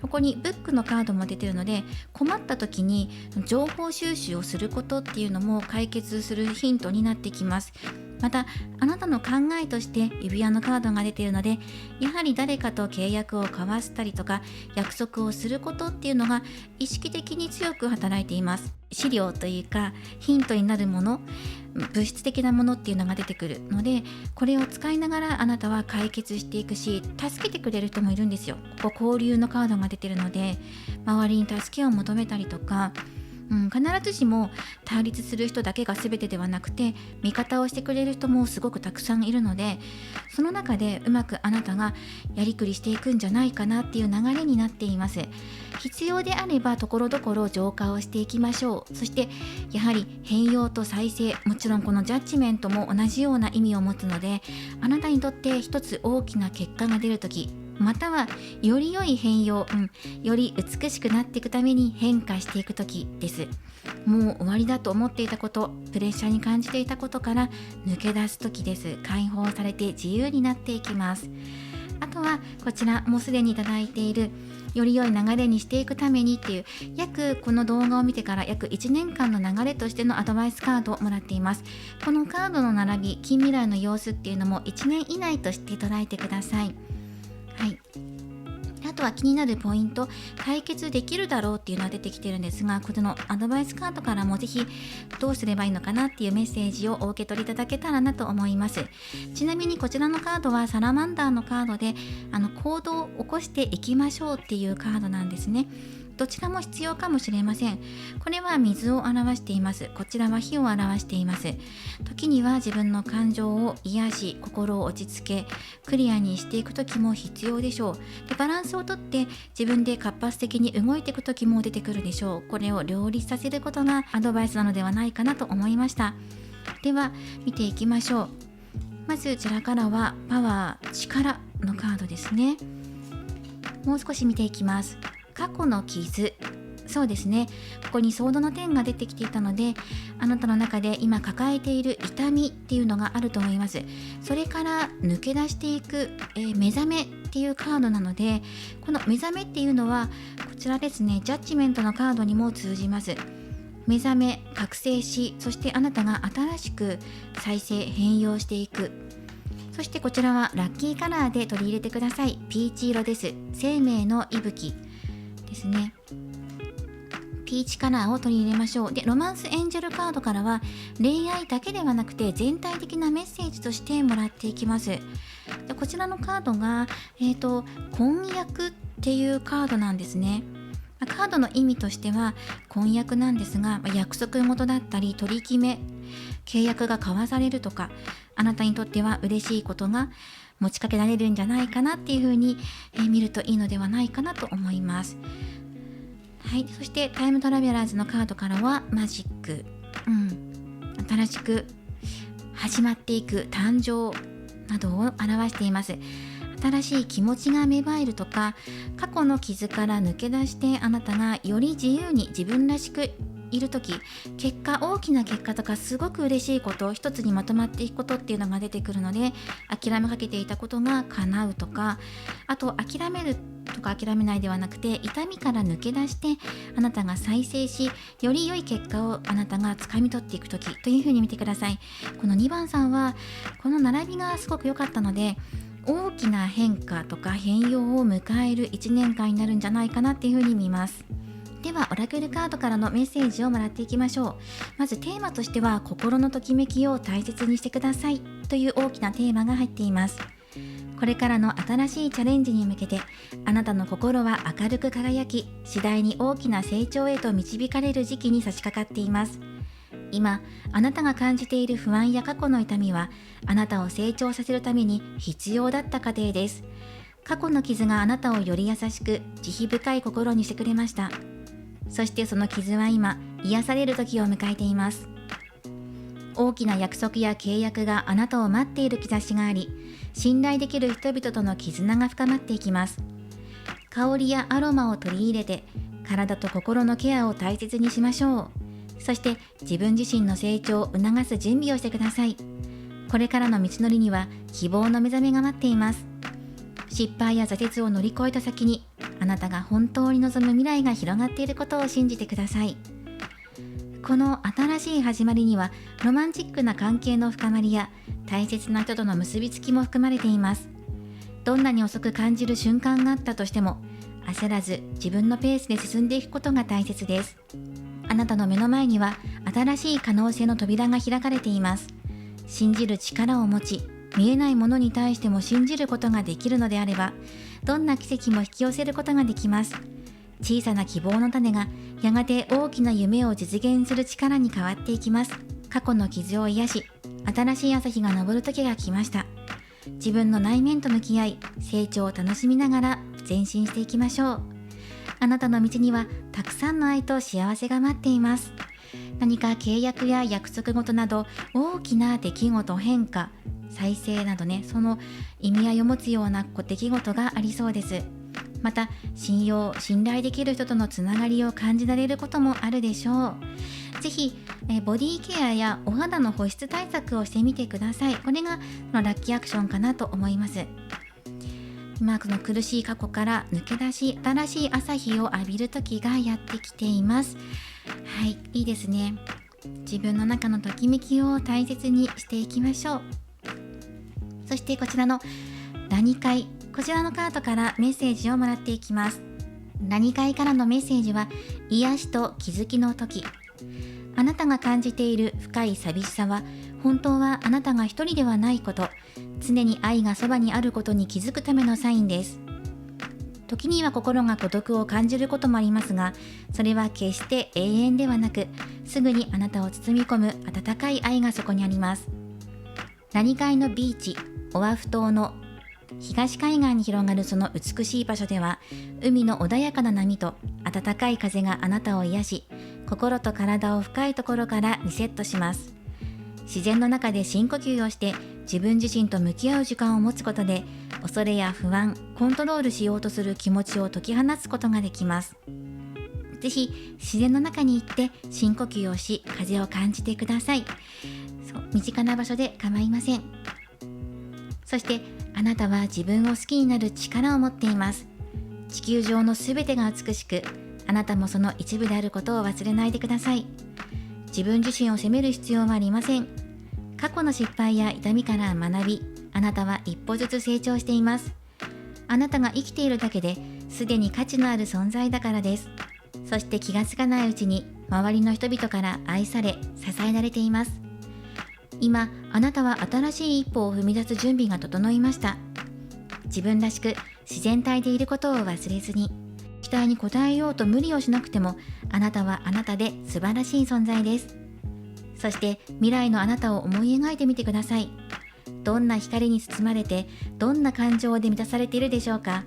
Speaker 1: ここにブックのカードも出てるので、困った時に情報収集をすることっていうのも解決するヒントになってきます。またあなたの考えとして指輪のカードが出ているので、やはり誰かと契約を交わしたりとか約束をすることっていうのが意識的に強く働いています。資料というかヒントになるもの、物質的なものっていうのが出てくるので、これを使いながらあなたは解決していくし、助けてくれる人もいるんですよ。交流のカードが出てるので、周りに助けを求めたりとか、必ずしも対立する人だけが全てではなくて、味方をしてくれる人もすごくたくさんいるので、その中でうまくあなたがやりくりしていくんじゃないかなっていう流れになっています。必要であればところどころ浄化をしていきましょう。そしてやはり変容と再生、もちろんこのジャッジメントも同じような意味を持つので、あなたにとって一つ大きな結果が出るとき、またはより良い変容、より美しくなっていくために変化していく時です。もう終わりだと思っていたこと、プレッシャーに感じていたことから抜け出す時です。解放されて自由になっていきます。あとはこちらもうすでにいただいているより良い流れにしていくためにっていう、この動画を見てから約1年間の流れとしてのアドバイスカードをもらっています。このカードの並び、近未来の様子っていうのも1年以内として捉えてください。あとは気になるポイント、解決できるだろうっていうのは出てきてるんですが、このアドバイスカードからもぜひどうすればいいのかなっていうメッセージをお受け取りいただけたらなと思います。ちなみにこちらのカードはサラマンダーのカードで、行動を起こしていきましょうっていうカードなんですね。どちらも必要かもしれません。これは水を表しています。こちらは火を表しています。時には自分の感情を癒し、心を落ち着け、クリアにしていく時も必要でしょう。で、バランスをとって自分で活発的に動いていく時も出てくるでしょう。これを両立させることがアドバイスなのではないかなと思いました。では見ていきましょう。まずこちらからはパワー、力のカードですね。もう少し見ていきます。過去の傷、そうですね、ここにソードの点が出てきていたので、あなたの中で今抱えている痛みっていうのがあると思います。それから抜け出していく、目覚めっていうカードなので、この目覚めっていうのはこちらですね、ジャッジメントのカードにも通じます。目覚め、覚醒し、そしてあなたが新しく再生変容していく。そしてこちらはラッキーカラーで取り入れてください。ピーチ色です。生命の息吹ですね。ピーチカラーを取り入れましょう。で、ロマンスエンジェルカードからは恋愛だけではなくて全体的なメッセージとしてもらっていきます。で、こちらのカードが、婚約っていうカードなんですね。カードの意味としては婚約なんですが、約束事だったり取り決め、契約が交わされるとか、あなたにとっては嬉しいことが持ちかけられるんじゃないかなっていう風に、見るといいのではないかなと思います。はい、そしてタイムトラベラーズのカードからはマジック、新しく始まっていく誕生などを表しています。新しい気持ちが芽生えるとか、過去の傷から抜け出してあなたがより自由に自分らしくいるとき、大きな結果とかすごく嬉しいことを一つにまとまっていくことっていうのが出てくるので、諦めかけていたことが叶うとか、あと諦めるとか諦めないではなくて、痛みから抜け出してあなたが再生し、より良い結果をあなたが掴み取っていくときというふうに見てください。この2番さんはこの並びがすごく良かったので、大きな変化とか変容を迎える1年間になるんじゃないかなっていうふうに見ます。ではオラクルカードからのメッセージをもらっていきましょう。まずテーマとしては、心のときめきを大切にしてくださいという大きなテーマが入っています。これからの新しいチャレンジに向けて、あなたの心は明るく輝き、次第に大きな成長へと導かれる時期に差し掛かっています。今あなたが感じている不安や過去の痛みは、あなたを成長させるために必要だった過程です。過去の傷があなたをより優しく、慈悲深い心にしてくれました。そしてその傷は今、癒される時を迎えています。大きな約束や契約があなたを待っている兆しがあり、信頼できる人々との絆が深まっていきます。香りやアロマを取り入れて、体と心のケアを大切にしましょう。そして自分自身の成長を促す準備をしてください。これからの道のりには希望の目覚めが待っています。失敗や挫折を乗り越えた先に、あなたが本当に望む未来が広がっていることを信じてください。この新しい始まりには、ロマンチックな関係の深まりや大切な人との結びつきも含まれています。どんなに遅く感じる瞬間があったとしても、焦らず自分のペースで進んでいくことが大切です。あなたの目の前には新しい可能性の扉が開かれています。信じる力を持ち、見えないものに対しても信じることができるのであれば、どんな奇跡も引き寄せることができます。小さな希望の種がやがて大きな夢を実現する力に変わっていきます。過去の傷を癒し、新しい朝日が昇る時が来ました。自分の内面と向き合い、成長を楽しみながら前進していきましょう。あなたの道にはたくさんの愛と幸せが待っています。何か契約や約束事など大きな出来事、変化、再生などね、その意味合いを持つような出来事がありそうです。また信頼できる人とのつながりを感じられることもあるでしょう。ぜひボディケアやお肌の保湿対策をしてみてください。これがラッキーアクションかなと思います。今この苦しい過去から抜け出し、新しい朝日を浴びる時がやってきています。はい、いいですね。自分の中のときめきを大切にしていきましょう。そしてこちらのラニ会、こちらのカードからメッセージをもらっていきます。ラニ会からのメッセージは、癒しと気づきの時。あなたが感じている深い寂しさは、本当はあなたが一人ではないこと、常に愛がそばにあることに気づくためのサインです。時には心が孤独を感じることもありますが、それは決して永遠ではなく、すぐにあなたを包み込む温かい愛がそこにあります。ラニ海のビーチ、オアフ島の東海岸に広がるその美しい場所では、海の穏やかな波と暖かい風があなたを癒し、心と体を深いところからリセットします。自然の中で深呼吸をして自分自身と向き合う時間を持つことで、恐れや不安、コントロールしようとする気持ちを解き放つことができます。ぜひ自然の中に行って深呼吸をし、風を感じてください。身近な場所で構いません。そしてあなたは自分を好きになる力を持っています。地球上のすべてが美しく、あなたもその一部であることを忘れないでください。自分自身を責める必要はありません。過去の失敗や痛みから学び、あなたは一歩ずつ成長しています。あなたが生きているだけですでに価値のある存在だからです。そして気がつかないうちに周りの人々から愛され支えられています。今あなたは新しい一歩を踏み出す準備が整いました。自分らしく自然体でいることを忘れずに、期待に応えようと無理をしなくても、あなたはあなたで素晴らしい存在です。そして未来のあなたを思い描いてみてください。どんな光に包まれて、どんな感情で満たされているでしょうか。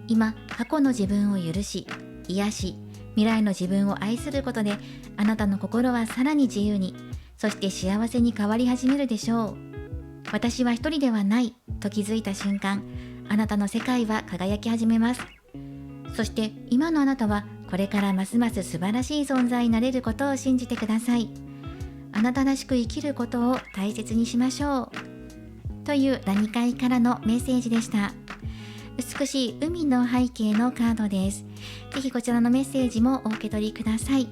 Speaker 1: 今過去の自分を許し、癒し、未来の自分を愛することで、あなたの心はさらに自由に、そして幸せに変わり始めるでしょう。私は一人ではないと気づいた瞬間、あなたの世界は輝き始めます。そして今のあなたはこれからますます素晴らしい存在になれることを信じてください。あなたらしく生きることを大切にしましょう。というラニ会からのメッセージでした。美しい海の背景のカードです。ぜひこちらのメッセージもお受け取りください。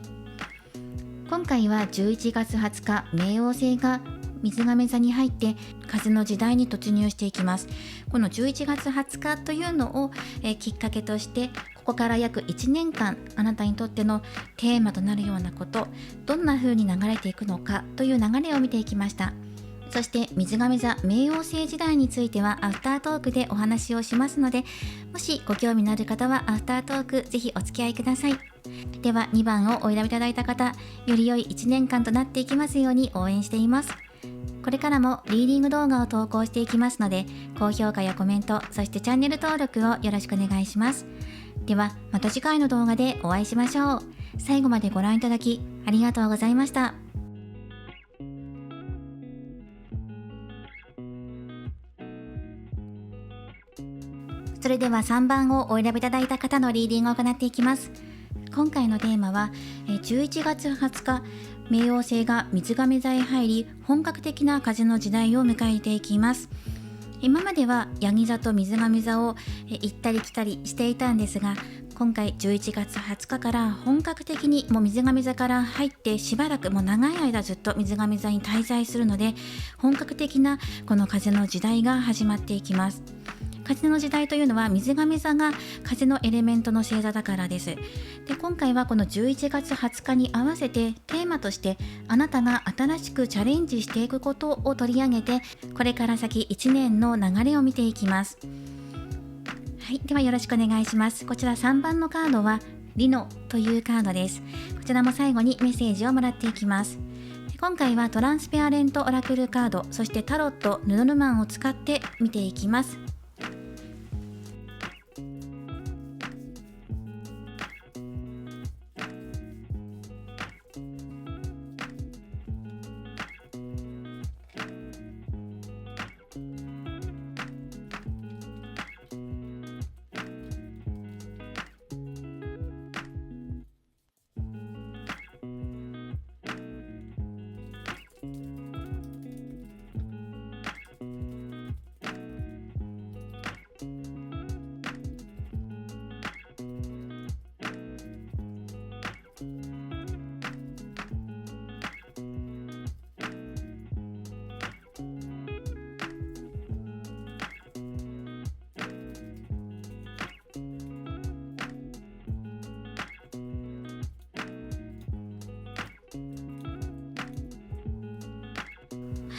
Speaker 1: 今回は11月20日、冥王星が水亀座に入って風の時代に突入していきます。この11月20日というのをきっかけとして、ここから約1年間あなたにとってのテーマとなるようなこと、どんな風に流れていくのかという流れを見ていきました。そして水亀座冥王星時代についてはアフタートークでお話をしますので、もしご興味のある方はアフタートークぜひお付き合いください。では2番をお選びいただいた方、より良い1年間となっていきますように応援しています。これからもリーディング動画を投稿していきますので、高評価やコメント、そしてチャンネル登録をよろしくお願いします。ではまた次回の動画でお会いしましょう。最後までご覧いただきありがとうございました。それでは3番をお選びいただいた方のリーディングを行っていきます。今回のテーマは11月20日、冥王星が水亀座へ入り、本格的な風の時代を迎えていきます。今まではヤギ座と水亀座を行ったり来たりしていたんですが、今回11月20日から本格的にもう水亀座から入って、しばらくもう長い間ずっと水亀座に滞在するので、本格的なこの風の時代が始まっていきます。風の時代というのは水亀座が風のエレメントの星座だからです。で、今回はこの11月20日に合わせてテーマとして、あなたが新しくチャレンジしていくことを取り上げて、これから先1年の流れを見ていきます。はい、ではよろしくお願いします。こちら3番のカードはリノというカードです。こちらも最後にメッセージをもらっていきます。今回はトランスペアレントオラクルカード、そしてタロットヌドルマンを使って見ていきます。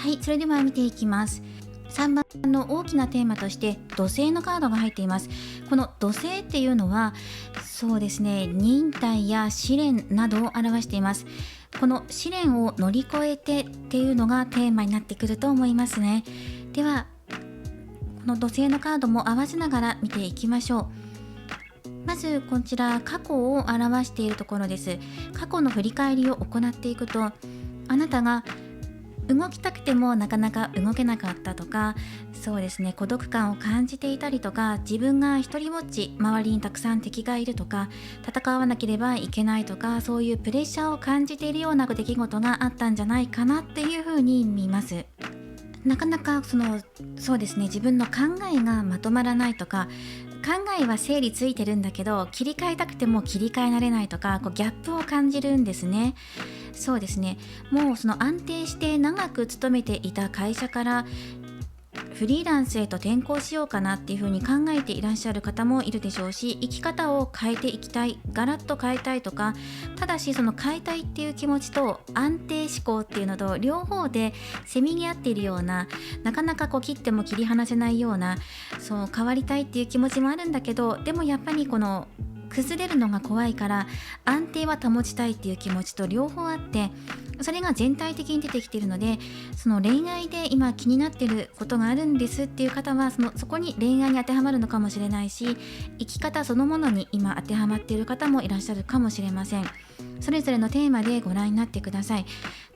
Speaker 1: はい、それでは見ていきます。3番の大きなテーマとして土星のカードが入っています。この土星っていうのは、そうですね、忍耐や試練などを表しています。この試練を乗り越えてっていうのがテーマになってくると思いますね。ではこの土星のカードも合わせながら見ていきましょう。まずこちら過去を表しているところです。過去の振り返りを行っていくと、あなたが動きたくてもなかなか動けなかったとか、そうですね、孤独感を感じていたりとか、自分が一人ぼっち、周りにたくさん敵がいるとか、戦わなければいけないとか、そういうプレッシャーを感じているような出来事があったんじゃないかなっていうふうに見ます。なかなかそうですね、自分の考えがまとまらないとか、考えは整理ついてるんだけど切り替えたくても切り替えられないとか、ギャップを感じるんですね。そうですね、もう安定して長く勤めていた会社からフリーランスへと転向しようかなっていうふうに考えていらっしゃる方もいるでしょうし、生き方を変えていきたい、ガラッと変えたいとか、ただしその変えたいっていう気持ちと安定志向っていうのと両方でせめぎ合っているような、なかなか切っても切り離せないような、そう変わりたいっていう気持ちもあるんだけど、でもやっぱり崩れるのが怖いから安定は保ちたいっていう気持ちと両方あって、それが全体的に出てきているので、その恋愛で今気になっていることがあるんですっていう方はそこに恋愛に当てはまるのかもしれないし、生き方そのものに今当てはまっている方もいらっしゃるかもしれません。それぞれのテーマでご覧になってください。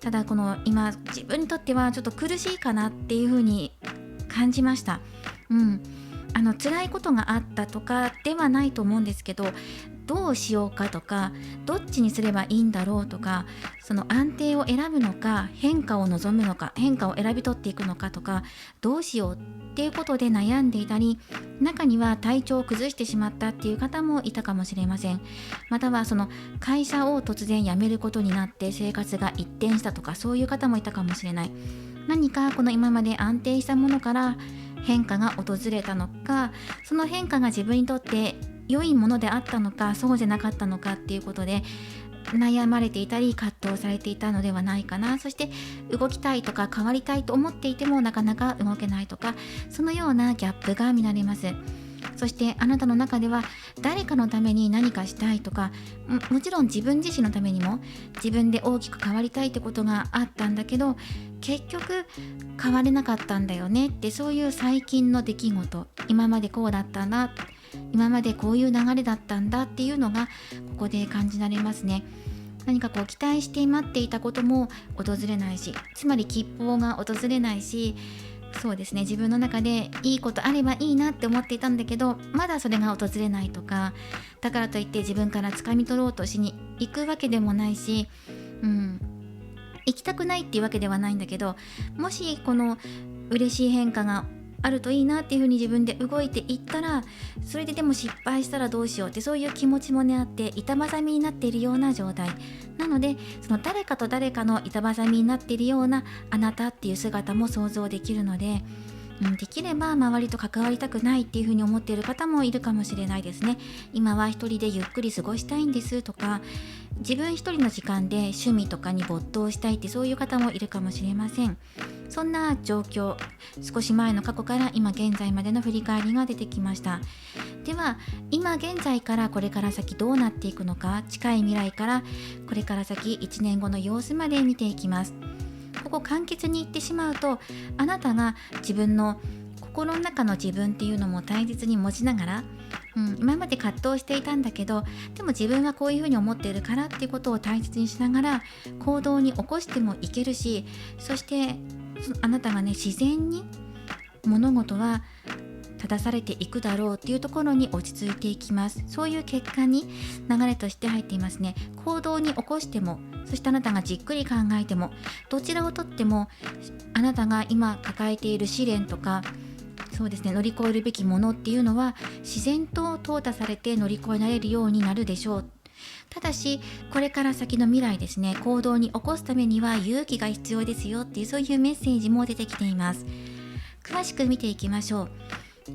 Speaker 1: ただ今自分にとってはちょっと苦しいかなっていうふうに感じました。辛いことがあったとかではないと思うんですけど、どうしようかとか、どっちにすればいいんだろうとか、その安定を選ぶのか変化を望むのか、変化を選び取っていくのかとか、どうしようっていうことで悩んでいたり、中には体調を崩してしまったっていう方もいたかもしれません。またはその会社を突然辞めることになって生活が一転したとか、そういう方もいたかもしれない。何か今まで安定したものから変化が訪れたのか、その変化が自分にとって良いものであったのか、そうじゃなかったのかっていうことで悩まれていたり葛藤されていたのではないかな。そして動きたいとか変わりたいと思っていてもなかなか動けないとか、そのようなギャップが見られます。そしてあなたの中では誰かのために何かしたいとか、もちろん自分自身のためにも自分で大きく変わりたいってことがあったんだけど、結局変われなかったんだよねって、そういう最近の出来事、今までこうだったな、今までこういう流れだったんだっていうのがここで感じられますね。何か期待して待っていたことも訪れないし、つまり吉報が訪れないし、そうですね、自分の中でいいことあればいいなって思っていたんだけど、まだそれが訪れないとか、だからといって自分から掴み取ろうとしに行くわけでもないし、行きたくないっていうわけではないんだけど、もし嬉しい変化があるといいなっていうふうに自分で動いていったら、それででも失敗したらどうしようって、そういう気持ちもねあって、板挟みになっているような状態なので、その誰かと誰かの板挟みになっているようなあなたっていう姿も想像できるので、できれば周りと関わりたくないっていうふうに思っている方もいるかもしれないですね。今は一人でゆっくり過ごしたいんですとか、自分一人の時間で趣味とかに没頭したいって、そういう方もいるかもしれません。そんな状況、少し前の過去から今現在までの振り返りが出てきました。では今現在からこれから先どうなっていくのか、近い未来からこれから先1年後の様子まで見ていきます。ここ簡潔に言ってしまうと、あなたが自分の心の中の自分っていうのも大切に持ちながら、今まで葛藤していたんだけど、でも自分はこういうふうに思っているからっていうことを大切にしながら行動に起こしてもいけるし、そしてあなたがね、自然に物事は正されていくだろうっていうところに落ち着いていきます。そういう結果に流れとして入っていますね。行動に起こしても、そしてあなたがじっくり考えても、どちらをとってもあなたが今抱えている試練とか、そうですね、乗り越えるべきものっていうのは自然と淘汰されて乗り越えられるようになるでしょう。ただしこれから先の未来ですね、行動に起こすためには勇気が必要ですよっていう、そういうメッセージも出てきています。詳しく見ていきましょう。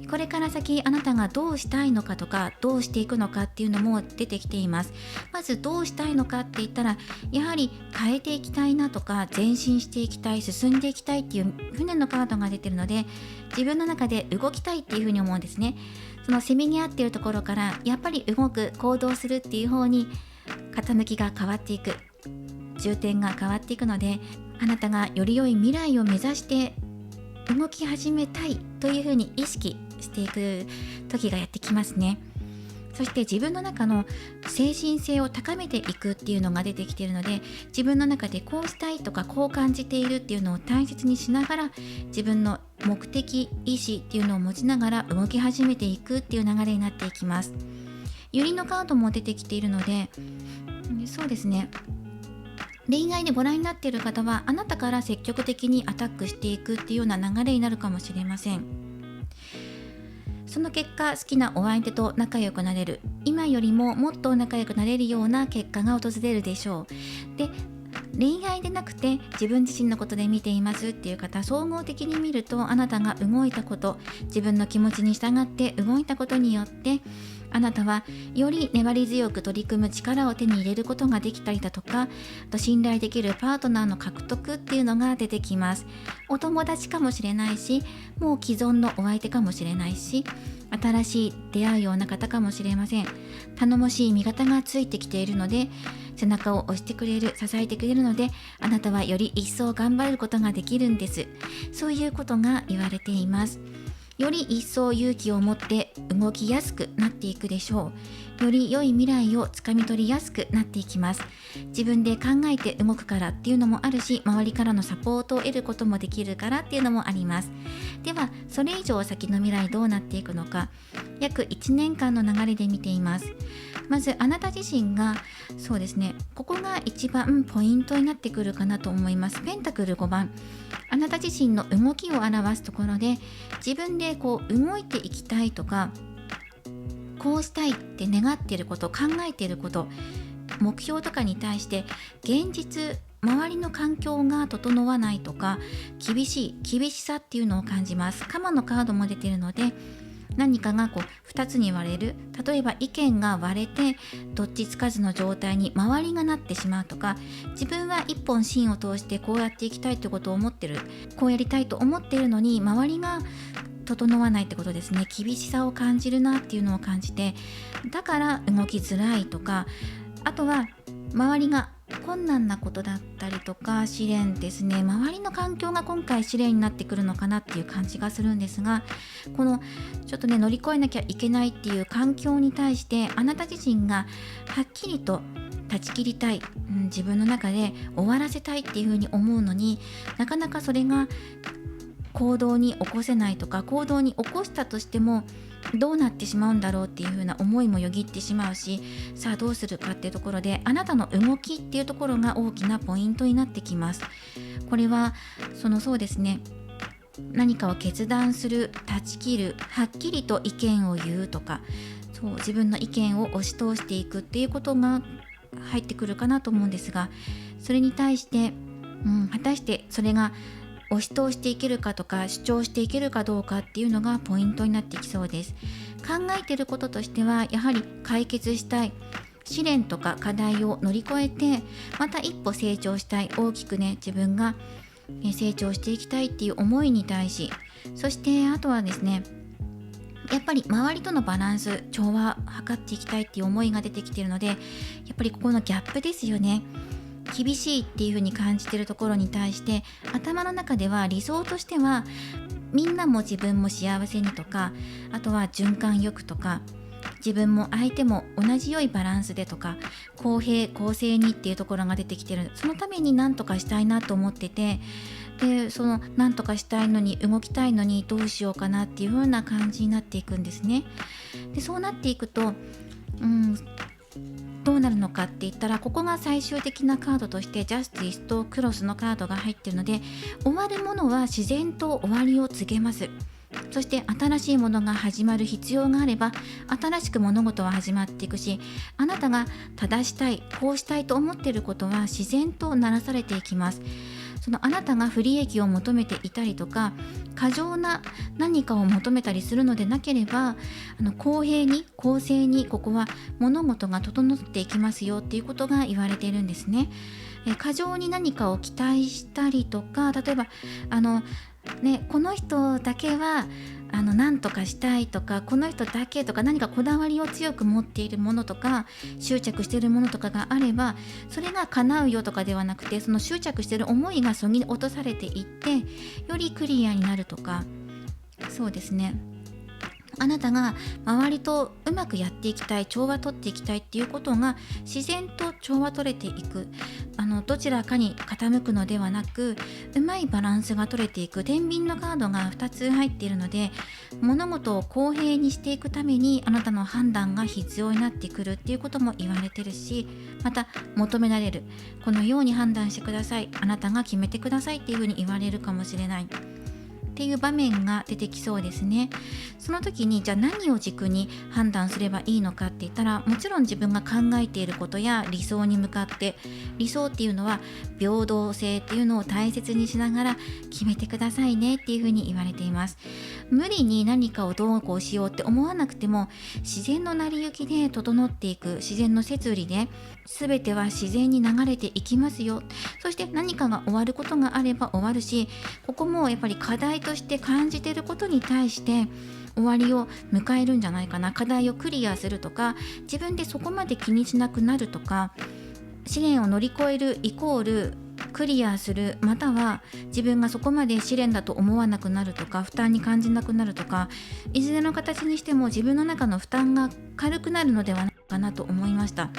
Speaker 1: これから先あなたがどうしたいのかとか、どうしていくのかっていうのも出てきています。まずどうしたいのかって言ったら、やはり変えていきたいなとか、前進していきたい、進んでいきたいっていう船のカードが出てるので、自分の中で動きたいっていうふうに思うんですね。そのせめぎ合っているところからやっぱり動く、行動するっていう方に傾きが変わっていく、重点が変わっていくので、あなたがより良い未来を目指して動き始めたいというふうに意識していく時がやってきますね。そして自分の中の精神性を高めていくっていうのが出てきているので、自分の中でこうしたいとかこう感じているっていうのを大切にしながら、自分の目的意思っていうのを持ちながら動き始めていくっていう流れになっていきます。ユリのカードも出てきているので、そうですね、恋愛でご覧になっている方はあなたから積極的にアタックしていくっていうような流れになるかもしれません。その結果、好きなお相手と仲良くなれる、今よりももっと仲良くなれるような結果が訪れるでしょう。で、恋愛でなくて自分自身のことで見ていますっていう方、総合的に見るとあなたが動いたこと、自分の気持ちに従って動いたことによってあなたはより粘り強く取り組む力を手に入れることができたりだとか、あと信頼できるパートナーの獲得っていうのが出てきます。お友達かもしれないし、もう既存のお相手かもしれないし、新しい出会うような方かもしれません。頼もしい味方がついてきているので、背中を押してくれる、支えてくれるので、あなたはより一層頑張ることができるんです。そういうことが言われています。より一層勇気を持って動きやすくなっていくでしょう。より良い未来をつかみ取りやすくなっていきます。自分で考えて動くからっていうのもあるし、周りからのサポートを得ることもできるからっていうのもあります。では、それ以上先の未来どうなっていくのか、約1年間の流れで見ています。まずあなた自身が、そうですね、ここが一番ポイントになってくるかなと思います。ペンタクル5番、あなた自身の動きを表すところで、自分で動いていきたいとか、こうしたいって願っていること、考えていること、目標とかに対して現実、周りの環境が整わないとか、厳しさっていうのを感じます。鎌のカードも出ているので、何かが2つに割れる、例えば意見が割れてどっちつかずの状態に周りがなってしまうとか、自分は一本芯を通してこうやっていきたいということを思ってる、こうやりたいと思っているのに周りが整わないってことですね。厳しさを感じるなっていうのを感じて、だから動きづらいとか、あとは周りが困難なことだったりとか、試練ですね。周りの環境が今回試練になってくるのかなっていう感じがするんですが、このちょっとね、乗り越えなきゃいけないっていう環境に対してあなた自身がはっきりと断ち切りたい、自分の中で終わらせたいっていうふうに思うのに、なかなかそれが行動に起こせないとか、行動に起こしたとしてもどうなってしまうんだろうっていう風な思いもよぎってしまうし、さあどうするかっていうところで、あなたの動きっていうところが大きなポイントになってきます。これはそうですね、何かを決断する、断ち切る、はっきりと意見を言うとか、自分の意見を押し通していくっていうことが入ってくるかなと思うんですが、それに対して、果たしてそれが押し通していけるかとか、主張していけるかどうかっていうのがポイントになってきそうです。考えていることとしては、やはり解決したい、試練とか課題を乗り越えてまた一歩成長したい、大きくね、自分が成長していきたいっていう思いに対し、そしてあとはですね、やっぱり周りとのバランス、調和を図っていきたいっていう思いが出てきているので、やっぱりここのギャップですよね。厳しいっていう風に感じているところに対して、頭の中では理想としてはみんなも自分も幸せにとか、あとは循環よくとか、自分も相手も同じ良いバランスでとか、公平公正にっていうところが出てきてる。そのために何とかしたいなと思ってて、で何とかしたいのに、動きたいのにどうしようかなっていう風な感じになっていくんですね。でそうなっていくと、どうなるのかって言ったら、ここが最終的なカードとしてジャスティスとクロスのカードが入っているので、終わるものは自然と終わりを告げます。そして新しいものが始まる必要があれば、新しく物事は始まっていくし、あなたが正したい、こうしたいと思っていることは自然とならされていきます。あなたが不利益を求めていたりとか、過剰な何かを求めたりするのでなければ、公平に公正にここは物事が整っていきますよっていうことが言われているんですね。過剰に何かを期待したりとか、例えばこの人だけは何とかしたいとか、この人だけとか、何かこだわりを強く持っているものとか、執着しているものとかがあれば、それが叶うよとかではなくて、その執着している思いがそぎ落とされていって、よりクリアになるとか、そうですね、あなたが周りとうまくやっていきたい、調和取っていきたいっていうことが自然と調和取れていく、どちらかに傾くのではなく、うまいバランスが取れていく。天秤のカードが2つ入っているので、物事を公平にしていくためにあなたの判断が必要になってくるっていうことも言われてるし、また求められる、このように判断してください、あなたが決めてくださいっていうふうに言われるかもしれないっていう場面が出てきそうですね。その時にじゃあ何を軸に判断すればいいのかっって言ったら、もちろん自分が考えていることや理想に向かって、理想っていうのは平等性っていうのを大切にしながら決めてくださいねっていうふうに言われています。無理に何かをどうこうしようって思わなくても、自然の成り行きで整っていく、自然の摂理で全ては自然に流れていきますよ。そして何かが終わることがあれば終わるし、ここもやっぱり課題として感じていることに対して終わりを迎えるんじゃないかな。課題をクリアするとか、自分でそこまで気にしなくなるとか、試練を乗り越えるイコールクリアする、または自分がそこまで試練だと思わなくなるとか、負担に感じなくなるとか、いずれの形にしても自分の中の負担が軽くなるのではないかなと思いました。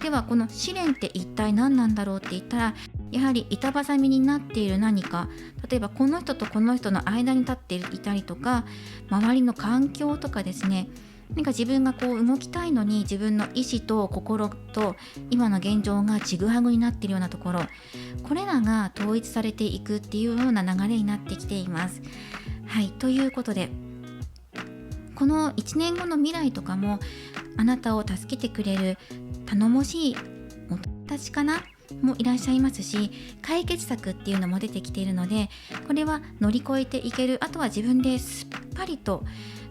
Speaker 1: ではこの試練って一体何なんだろうって言ったら、やはり板挟みになっている何か、例えばこの人とこの人の間に立っていたりとか、周りの環境とかですね、何か自分がこう動きたいのに自分の意志と心と今の現状がちぐはぐになっているようなところ、これらが統一されていくっていうような流れになってきています。はい、ということで、この1年後の未来とかもあなたを助けてくれる頼もしいお友達かなもいらっしゃいますし、解決策っていうのも出てきているので、これは乗り越えていける、あとは自分ですっぱりと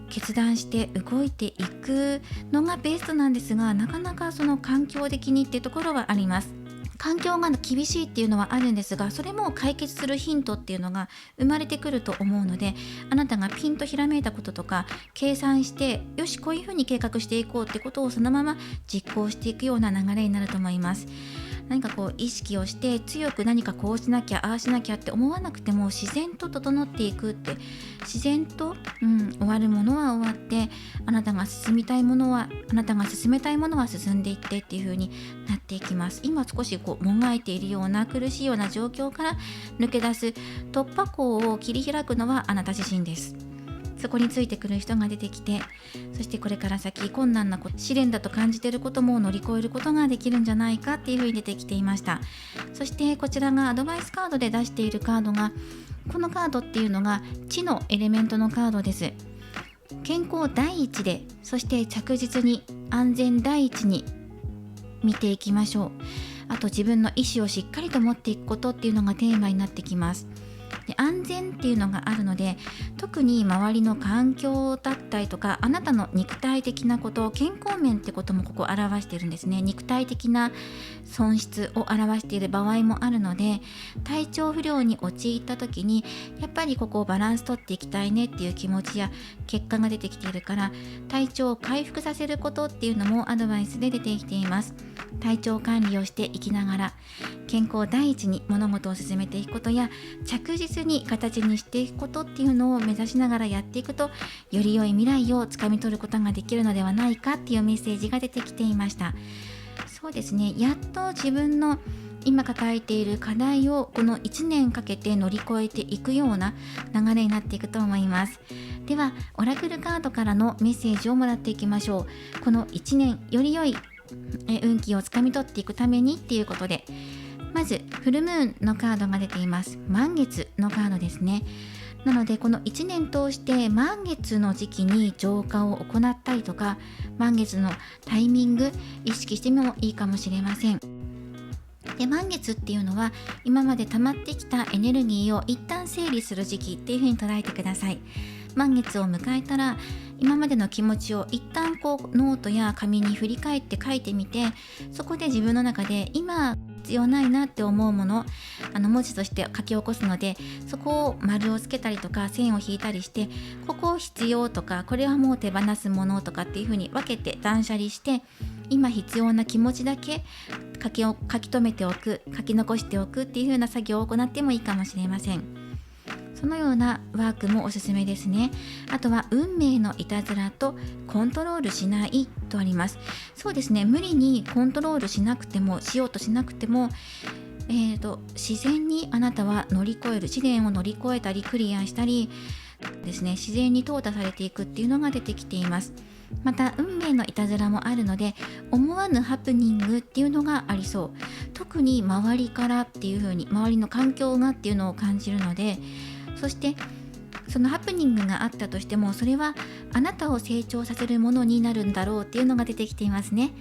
Speaker 1: 決断して動いていくのがベストなんですが、なかなかその環境的にっていうところはあります。環境が厳しいっていうのはあるんですが、それも解決するヒントっていうのが生まれてくると思うので、あなたがピンとひらめいたこととか計算して、よしこういうふうに計画していこうってことをそのまま実行していくような流れになると思います。何かこう意識をして強く何かこうしなきゃああしなきゃって思わなくても、自然と整っていくって、自然と、終わるものは終わって、あなたが進めたいものは進んでいってっていう風になっていきます。今少しこうもがいているような苦しいような状況から抜け出す突破口を切り開くのはあなた自身です。そこについてくる人が出てきて、そしてこれから先困難なこと、試練だと感じていることも乗り越えることができるんじゃないかっていうふうに出てきていました。そしてこちらがアドバイスカードで出しているカードが、このカードっていうのが地のエレメントのカードです。健康第一で、そして着実に安全第一に見ていきましょう。あと自分の意思をしっかりと持っていくことっていうのがテーマになってきます。で、安全っていうのがあるので、特に周りの環境だったりとか、あなたの肉体的なこと、健康面ってこともここ表しているんですね。肉体的な損失を表している場合もあるので、体調不良に陥った時にやっぱりここをバランス取っていきたいねっていう気持ちや結果が出てきているから、体調を回復させることっていうのもアドバイスで出てきています。体調管理をしていきながら、健康第一に物事を進めていくことや、着実に形にしていくことっていうのを目指しながらやっていくと、より良い未来をつかみ取ることができるのではないかっていうメッセージが出てきていました。そうですね、やっと自分の今抱えている課題をこの1年かけて乗り越えていくような流れになっていくと思います。ではオラクルカードからのメッセージをもらっていきましょう。この1年より良い運気をつかみ取っていくためにっていうことで、まずフルムーンのカードが出ています。満月のカードですね。なのでこの1年通して満月の時期に浄化を行ったりとか、満月のタイミング意識してもいいかもしれません。で、満月っていうのは今まで溜まってきたエネルギーを一旦整理する時期っていう風に捉えてください。満月を迎えたら、今までの気持ちを一旦こうノートや紙に振り返って書いてみて、そこで自分の中で今必要ないなって思うもの、文字として書き起こすので、そこを丸をつけたりとか線を引いたりして、ここを必要とかこれはもう手放すものとかっていう風に分けて断捨離して、今必要な気持ちだけ書き留めておく、書き残しておくっていう風な作業を行ってもいいかもしれません。そのようなワークもおすすめですね。あとは運命のいたずらとコントロールしないとあります。そうですね、無理にコントロールしようとしなくても、自然にあなたは乗り越える、試練を乗り越えたりクリアしたりですね、自然に淘汰されていくっていうのが出てきています。また運命のいたずらもあるので、思わぬハプニングっていうのがありそう。特に周りからっていう風に、周りの環境がっていうのを感じるので、そしてそのハプニングがあったとしても、それはあなたを成長させるものになるんだろうっていうのが出てきていますね。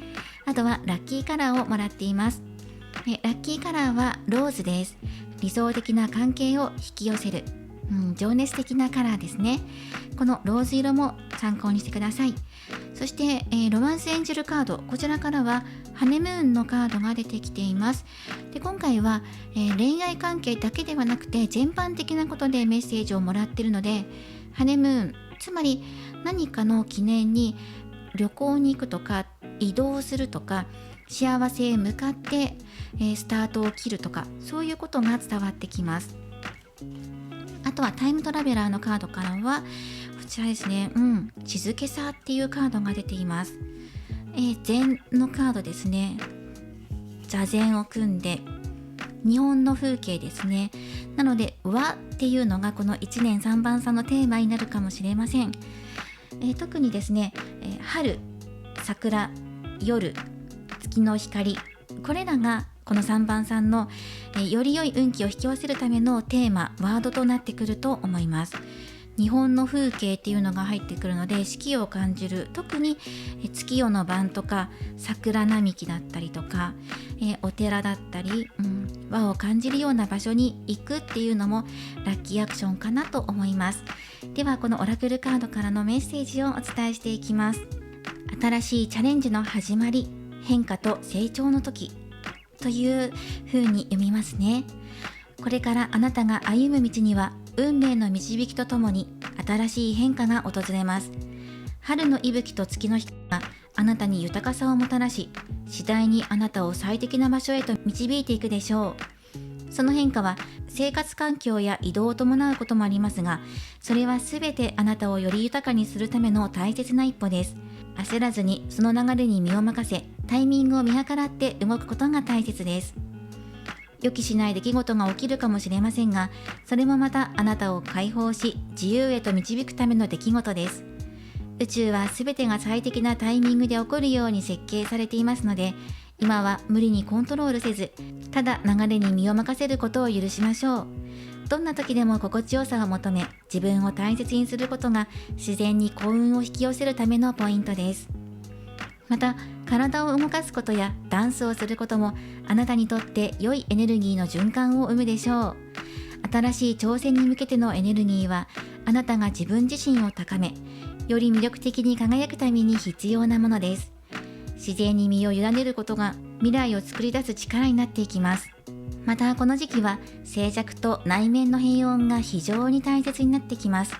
Speaker 1: あとはラッキーカラーをもらっています。ラッキーカラーはローズです。理想的な関係を引き寄せる、情熱的なカラーですね。このローズ色も参考にしてください。そして、ロマンスエンジェルカード、こちらからはハネムーンのカードが出てきています。で、今回は、恋愛関係だけではなくて全般的なことでメッセージをもらっているので、ハネムーン、つまり何かの記念に旅行に行くとか移動するとか幸せへ向かって、スタートを切るとか、そういうことが伝わってきます。あとはタイムトラベラーのカードからはこちらですね、静けさっていうカードが出ています。禅のカードですね。座禅を組んで日本の風景ですね。なので和っていうのがこの1年3番さんのテーマになるかもしれません。特にですね、春、桜、夜、月の光、これらがこの3番さんの、より良い運気を引き寄せるためのテーマ、ワードとなってくると思います。日本の風景っていうのが入ってくるので、四季を感じる、特に月夜の晩とか桜並木だったりとか、お寺だったり、和を感じるような場所に行くっていうのもラッキーアクションかなと思います。ではこのオラクルカードからのメッセージをお伝えしていきます。新しいチャレンジの始まり、変化と成長の時という風に読みますね。これからあなたが歩む道には運命の導きとともに新しい変化が訪れます。春の息吹と月の光があなたに豊かさをもたらし、次第にあなたを最適な場所へと導いていくでしょう。その変化は生活環境や移動を伴うこともありますが、それはすべてあなたをより豊かにするための大切な一歩です。焦らずにその流れに身を任せ、タイミングを見計らって動くことが大切です。予期しない出来事が起きるかもしれませんが、それもまたあなたを解放し、自由へと導くための出来事です。宇宙は全てが最適なタイミングで起こるように設計されていますので、今は無理にコントロールせず、ただ流れに身を任せることを許しましょう。どんな時でも心地よさを求め、自分を大切にすることが自然に幸運を引き寄せるためのポイントです。また、体を動かすことやダンスをすることもあなたにとって良いエネルギーの循環を生むでしょう。新しい挑戦に向けてのエネルギーはあなたが自分自身を高め、より魅力的に輝くために必要なものです。自然に身を委ねることが未来を作り出す力になっていきます。またこの時期は静寂と内面の平穏が非常に大切になってきます。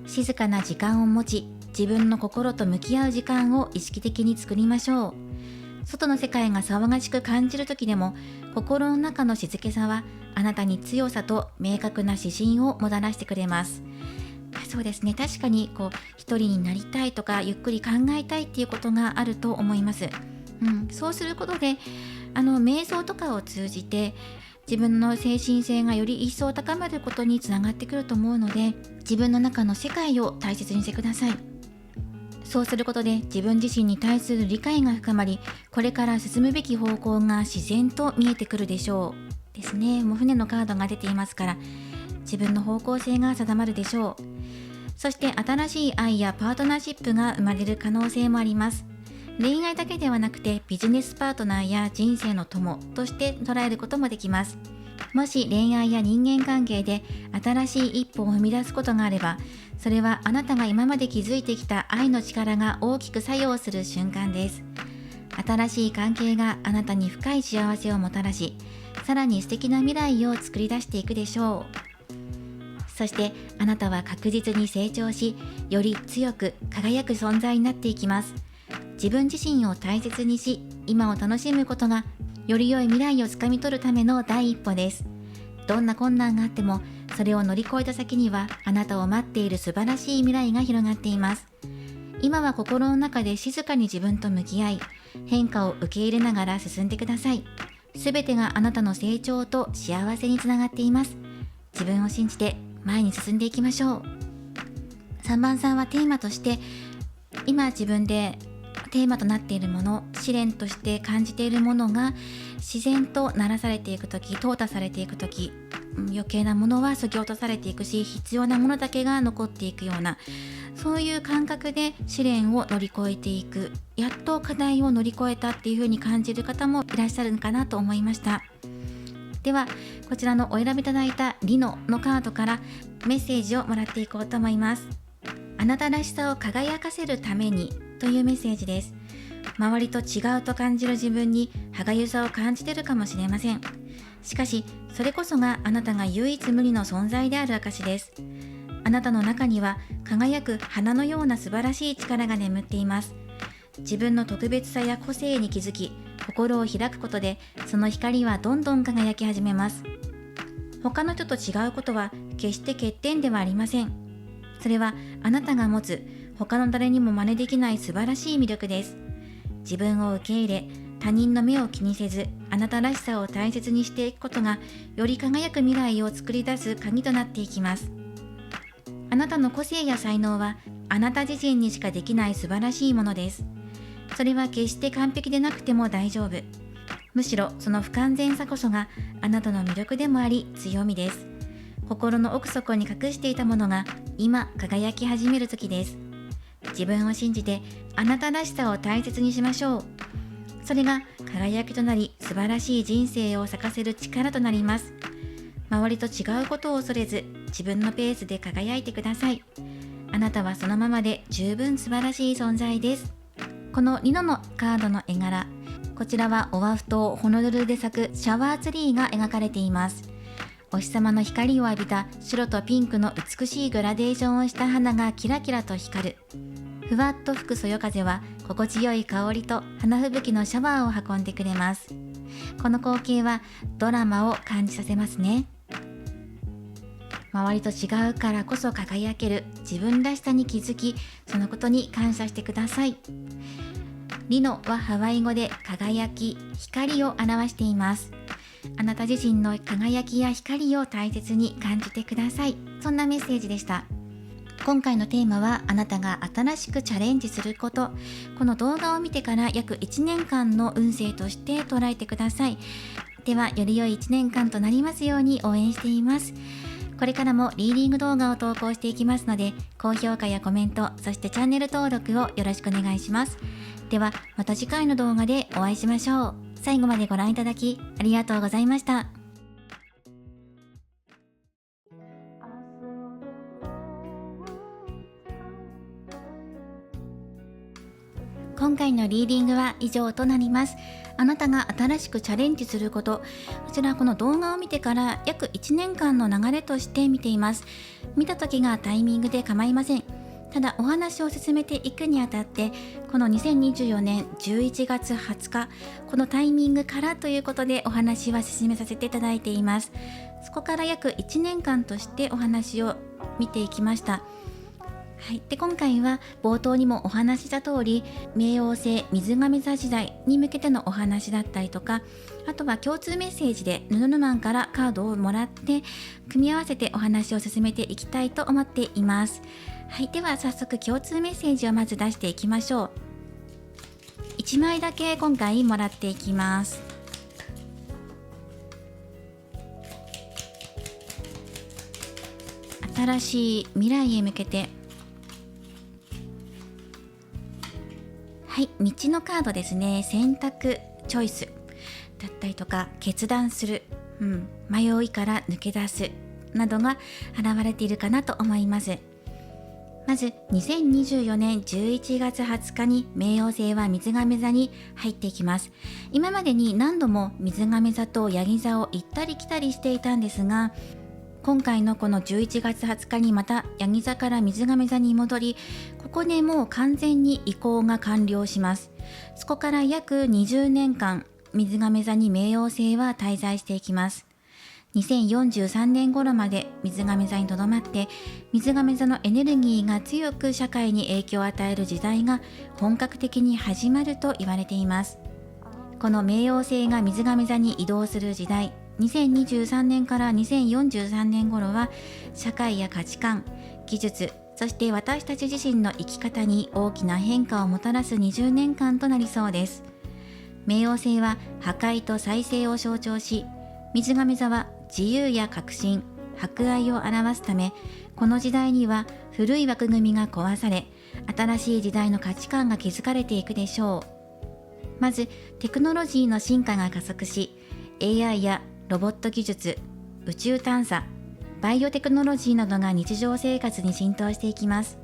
Speaker 1: 静かな時間を持ち、自分の心と向き合う時間を意識的に作りましょう。外の世界が騒がしく感じる時でも、心の中の静けさはあなたに強さと明確な指針をもたらしてくれます。そうですね、確かに一人になりたいとかゆっくり考えたいっていうことがあると思います。そうすることで瞑想とかを通じて自分の精神性がより一層高まることにつながってくると思うので、自分の中の世界を大切にしてください。そうすることで自分自身に対する理解が深まり、これから進むべき方向が自然と見えてくるでしょうですね。もう船のカードが出ていますから、自分の方向性が定まるでしょう。そして新しい愛やパートナーシップが生まれる可能性もあります。恋愛だけではなくてビジネスパートナーや人生の友として捉えることもできます。もし恋愛や人間関係で新しい一歩を踏み出すことがあれば、それはあなたが今まで築いてきた愛の力が大きく作用する瞬間です。新しい関係があなたに深い幸せをもたらし、さらに素敵な未来を作り出していくでしょう。そしてあなたは確実に成長し、より強く輝く存在になっていきます。自分自身を大切にし、今を楽しむことがより良い未来をつかみ取るための第一歩です。どんな困難があっても、それを乗り越えた先にはあなたを待っている素晴らしい未来が広がっています。今は心の中で静かに自分と向き合い、変化を受け入れながら進んでください。すべてがあなたの成長と幸せにつながっています。自分を信じて前に進んでいきましょう。3番さんはテーマとして、今自分でテーマとなっているもの、試練として感じているものが自然と鳴らされていくとき、淘汰されていくとき、余計なものは削ぎ落とされていくし、必要なものだけが残っていくような、そういう感覚で試練を乗り越えていく、やっと課題を乗り越えたっていう風に感じる方もいらっしゃるのかなと思いました。ではこちらのお選びいただいたリノのカードからメッセージをもらっていこうと思います。あなたらしさを輝かせるためにというメッセージです。周りと違うと感じる自分に歯がゆさを感じているかもしれません。しかしそれこそがあなたが唯一無二の存在である証です。あなたの中には輝く花のような素晴らしい力が眠っています。自分の特別さや個性に気づき、心を開くことでその光はどんどん輝き始めます。他の人と違うことは決して欠点ではありません。それはあなたが持つ他の誰にも真似できない素晴らしい魅力です。自分を受け入れ、他人の目を気にせず、あなたらしさを大切にしていくことが、より輝く未来を作り出す鍵となっていきます。あなたの個性や才能は、あなた自身にしかできない素晴らしいものです。それは決して完璧でなくても大丈夫。むしろその不完全さこそがあなたの魅力でもあり強みです。心の奥底に隠していたものが今輝き始める時です。自分を信じてあなたらしさを大切にしましょう。それが輝きとなり素晴らしい人生を咲かせる力となります。周りと違うことを恐れず自分のペースで輝いてください。あなたはそのままで十分素晴らしい存在です。このリノのカードの絵柄、こちらはオアフ島ホノルルで咲くシャワーツリーが描かれています。お日様の光を浴びた白とピンクの美しいグラデーションをした花がキラキラと光る。ふわっと吹くそよ風は心地よい香りと花吹雪のシャワーを運んでくれます。この光景はドラマを感じさせますね。周りと違うからこそ輝ける自分らしさに気づき、そのことに感謝してください。リノはハワイ語で輝き、光を表しています。あなた自身の輝きや光を大切に感じてください。そんなメッセージでした。今回のテーマはあなたが新しくチャレンジすること。この動画を見てから約1年間の運勢として捉えてください。ではより良い1年間となりますように応援しています。これからもリーディング動画を投稿していきますので、高評価やコメント、そしてチャンネル登録をよろしくお願いします。ではまた次回の動画でお会いしましょう。最後までご覧いただきありがとうございました。今回のリーディングは以上となります。あなたが新しくチャレンジすること、こちらこの動画を見てから約1年間の流れとして見ています。見た時がタイミングで構いません。ただお話を進めていくにあたって、この2024年11月20日、このタイミングからということでお話は進めさせていただいています。そこから約1年間としてお話を見ていきました。はい、で今回は冒頭にもお話しした通り、冥王星水亀座時代に向けてのお話だったりとか、あとは共通メッセージでヌヌヌマンからカードをもらって組み合わせてお話を進めていきたいと思っています。はい、では早速共通メッセージをまず出していきましょう。1枚だけ今回もらっていきます。新しい未来へ向けて、はい、道のカードですね。選択、チョイスだったりとか、決断する、迷いから抜け出すなどが現れているかなと思います。まず2024年11月20日に冥王星は水亀座に入っていきます。今までに何度も水亀座とヤギ座を行ったり来たりしていたんですが、今回のこの11月20日にまたヤギ座から水亀座に戻り、ここでもう完全に移行が完了します。そこから約20年間水亀座に冥王星は滞在していきます。2043年頃まで水亀座にとどまって、水亀座のエネルギーが強く社会に影響を与える時代が本格的に始まると言われています。この冥王星が水亀座に移動する時代、2023年から2043年頃は社会や価値観、技術、そして私たち自身の生き方に大きな変化をもたらす20年間となりそうです。冥王星は破壊と再生を象徴し、水亀座は自由や革新、博愛を表すため、この時代には古い枠組みが壊され、新しい時代の価値観が築かれていくでしょう。まず、テクノロジーの進化が加速し、AI やロボット技術、宇宙探査、バイオテクノロジーなどが日常生活に浸透していきます。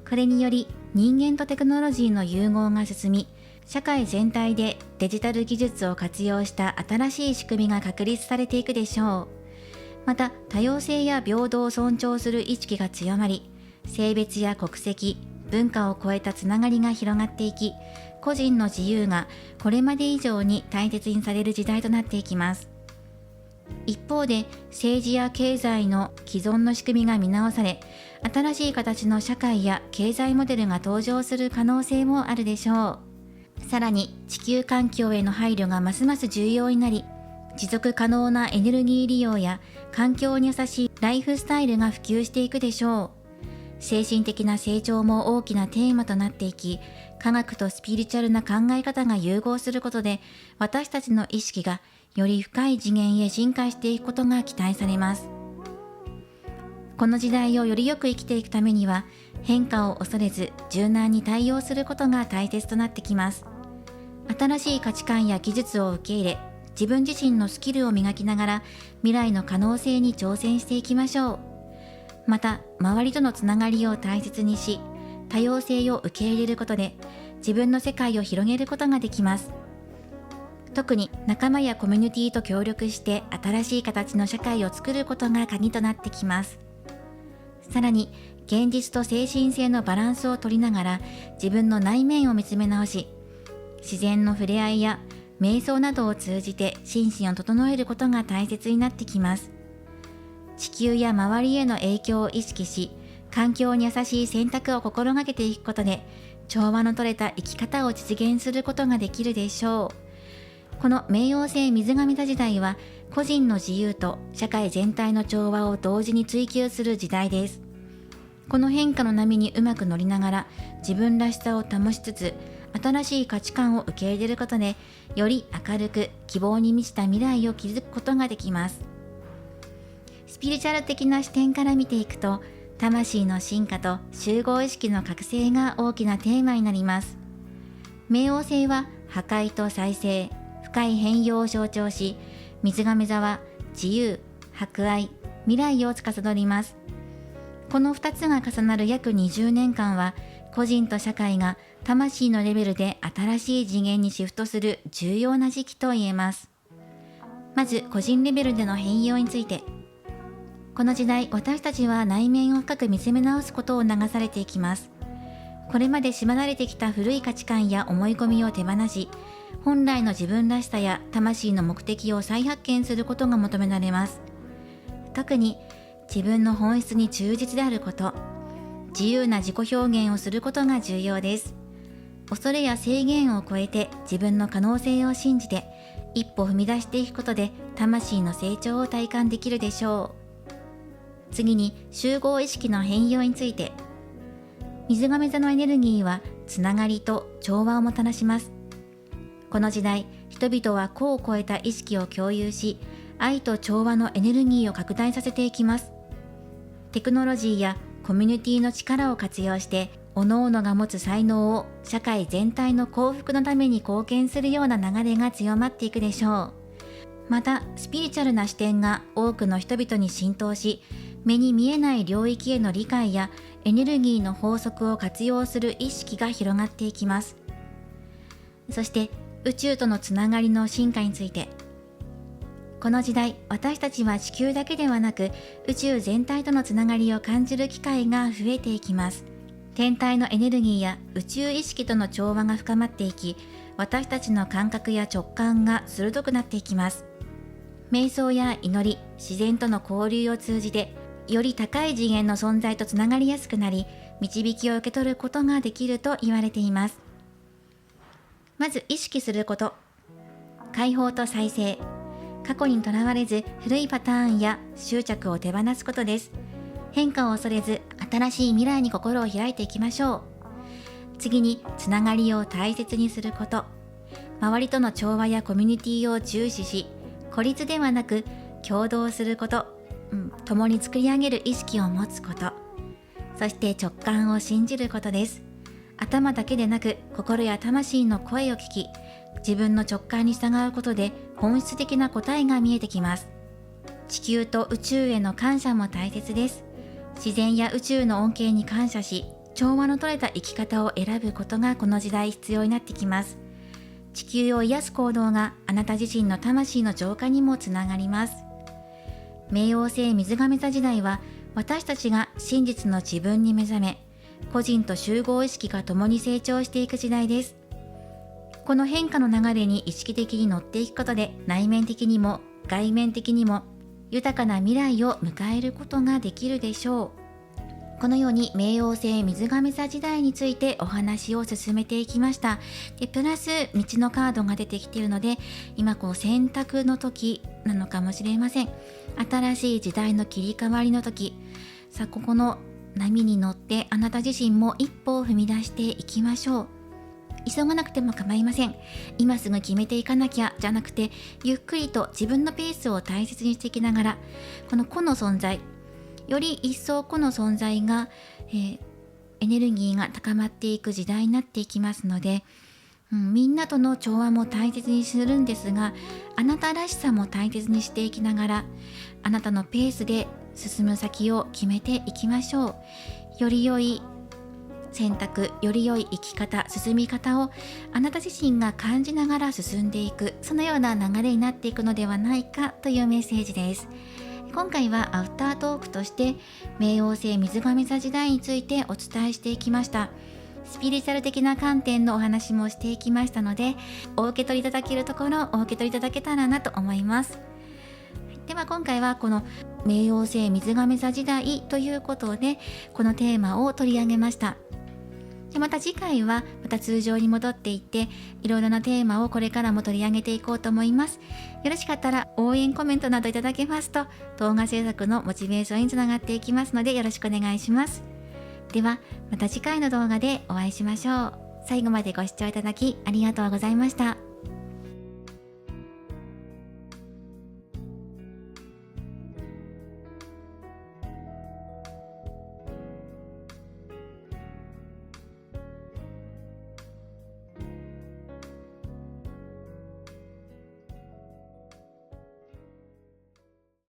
Speaker 1: これにより人間とテクノロジーの融合が進み、社会全体でデジタル技術を活用した新しい仕組みが確立されていくでしょう。また、多様性や平等を尊重する意識が強まり、性別や国籍、文化を超えたつながりが広がっていき、個人の自由がこれまで以上に大切にされる時代となっていきます。一方で、政治や経済の既存の仕組みが見直され、新しい形の社会や経済モデルが登場する可能性もあるでしょう。さらに、地球環境への配慮がますます重要になり、持続可能なエネルギー利用や環境に優しいライフスタイルが普及していくでしょう。精神的な成長も大きなテーマとなっていき、科学とスピリチュアルな考え方が融合することで、私たちの意識がより深い次元へ進化していくことが期待されます。この時代をよりよく生きていくためには、変化を恐れず柔軟に対応することが大切となってきます。新しい価値観や技術を受け入れ、自分自身のスキルを磨きながら未来の可能性に挑戦していきましょう。また、周りとのつながりを大切にし、多様性を受け入れることで自分の世界を広げることができます。特に仲間やコミュニティと協力して新しい形の社会を作ることが鍵となってきます。さらに、現実と精神性のバランスを取りながら自分の内面を見つめ直し、自然の触れ合いや瞑想などを通じて心身を整えることが大切になってきます。地球や周りへの影響を意識し、環境に優しい選択を心がけていくことで、調和の取れた生き方を実現することができるでしょう。この冥王星水亀座時代は、個人の自由と社会全体の調和を同時に追求する時代です。この変化の波にうまく乗りながら、自分らしさを保しつつ、新しい価値観を受け入れることで、より明るく希望に満ちた未来を築くことができます。スピリチュアル的な視点から見ていくと、魂の進化と集合意識の覚醒が大きなテーマになります。冥王星は破壊と再生、深い変容を象徴し、水亀座は自由、博愛、未来を司ります。この2つが重なる約20年間は、個人と社会が魂のレベルで新しい次元にシフトする重要な時期と言えます。まず、個人レベルでの変容について。この時代、私たちは内面を深く見つめ直すことを促されていきます。これまで縛られてきた古い価値観や思い込みを手放し、本来の自分らしさや魂の目的を再発見することが求められます。特に、自分の本質に忠実であること、自由な自己表現をすることが重要です。恐れや制限を超えて自分の可能性を信じて、一歩踏み出していくことで魂の成長を体感できるでしょう。次に、集合意識の変容について。水亀座のエネルギーはつながりと調和をもたらします。この時代、人々は個を超えた意識を共有し、愛と調和のエネルギーを拡大させていきます。テクノロジーやコミュニティの力を活用して、各々が持つ才能を社会全体の幸福のために貢献するような流れが強まっていくでしょう。また、スピリチュアルな視点が多くの人々に浸透し、目に見えない領域への理解やエネルギーの法則を活用する意識が広がっていきます。そして、宇宙とのつながりの進化について。この時代、私たちは地球だけではなく、宇宙全体とのつながりを感じる機会が増えていきます。天体のエネルギーや宇宙意識との調和が深まっていき、私たちの感覚や直感が鋭くなっていきます。瞑想や祈り、自然との交流を通じて、より高い次元の存在とつながりやすくなり、導きを受け取ることができると言われています。まず意識すること。解放と再生。過去にとらわれず、古いパターンや執着を手放すことです。変化を恐れず、新しい未来に心を開いていきましょう。次に、つながりを大切にすること。周りとの調和やコミュニティを重視し、孤立ではなく共同すること、共に作り上げる意識を持つこと、そして直感を信じることです。頭だけでなく心や魂の声を聞き、自分の直感に従うことで本質的な答えが見えてきます。地球と宇宙への感謝も大切です。自然や宇宙の恩恵に感謝し、調和の取れた生き方を選ぶことがこの時代必要になってきます。地球を癒す行動があなた自身の魂の浄化にもつながります。冥王星水亀座時代は、私たちが真実の自分に目覚め、個人と集合意識が共に成長していく時代です。この変化の流れに意識的に乗っていくことで、内面的にも外面的にも豊かな未来を迎えることができるでしょう。このように冥王星水亀座時代についてお話を進めていきました。でプラス道のカードが出てきているので、今選択の時なのかもしれません。新しい時代の切り替わりの時、さあここの波に乗ってあなた自身も一歩を踏み出していきましょう。急がなくても構いません。今すぐ決めていかなきゃじゃなくて、ゆっくりと自分のペースを大切にしていきながら、この個の存在、より一層個の存在が、エネルギーが高まっていく時代になっていきますので、みんなとの調和も大切にするんですが、あなたらしさも大切にしていきながら、あなたのペースで進む先を決めていきましょう。より良い選択、より良い生き方、進み方をあなた自身が感じながら進んでいく、そのような流れになっていくのではないかというメッセージです。今回はアフタートークとして冥王星水亀座時代についてお伝えしていきました。スピリチュアル的な観点のお話もしていきましたので、お受け取りいただけるところお受け取りいただけたらなと思います。では今回はこの冥王星水亀座時代ということで、このテーマを取り上げました。でまた次回はまた通常に戻っていって、いろいろなテーマをこれからも取り上げていこうと思います。よろしかったら応援コメントなどいただけますと、動画制作のモチベーションにつながっていきますので、よろしくお願いします。ではまた次回の動画でお会いしましょう。最後までご視聴いただきありがとうございました。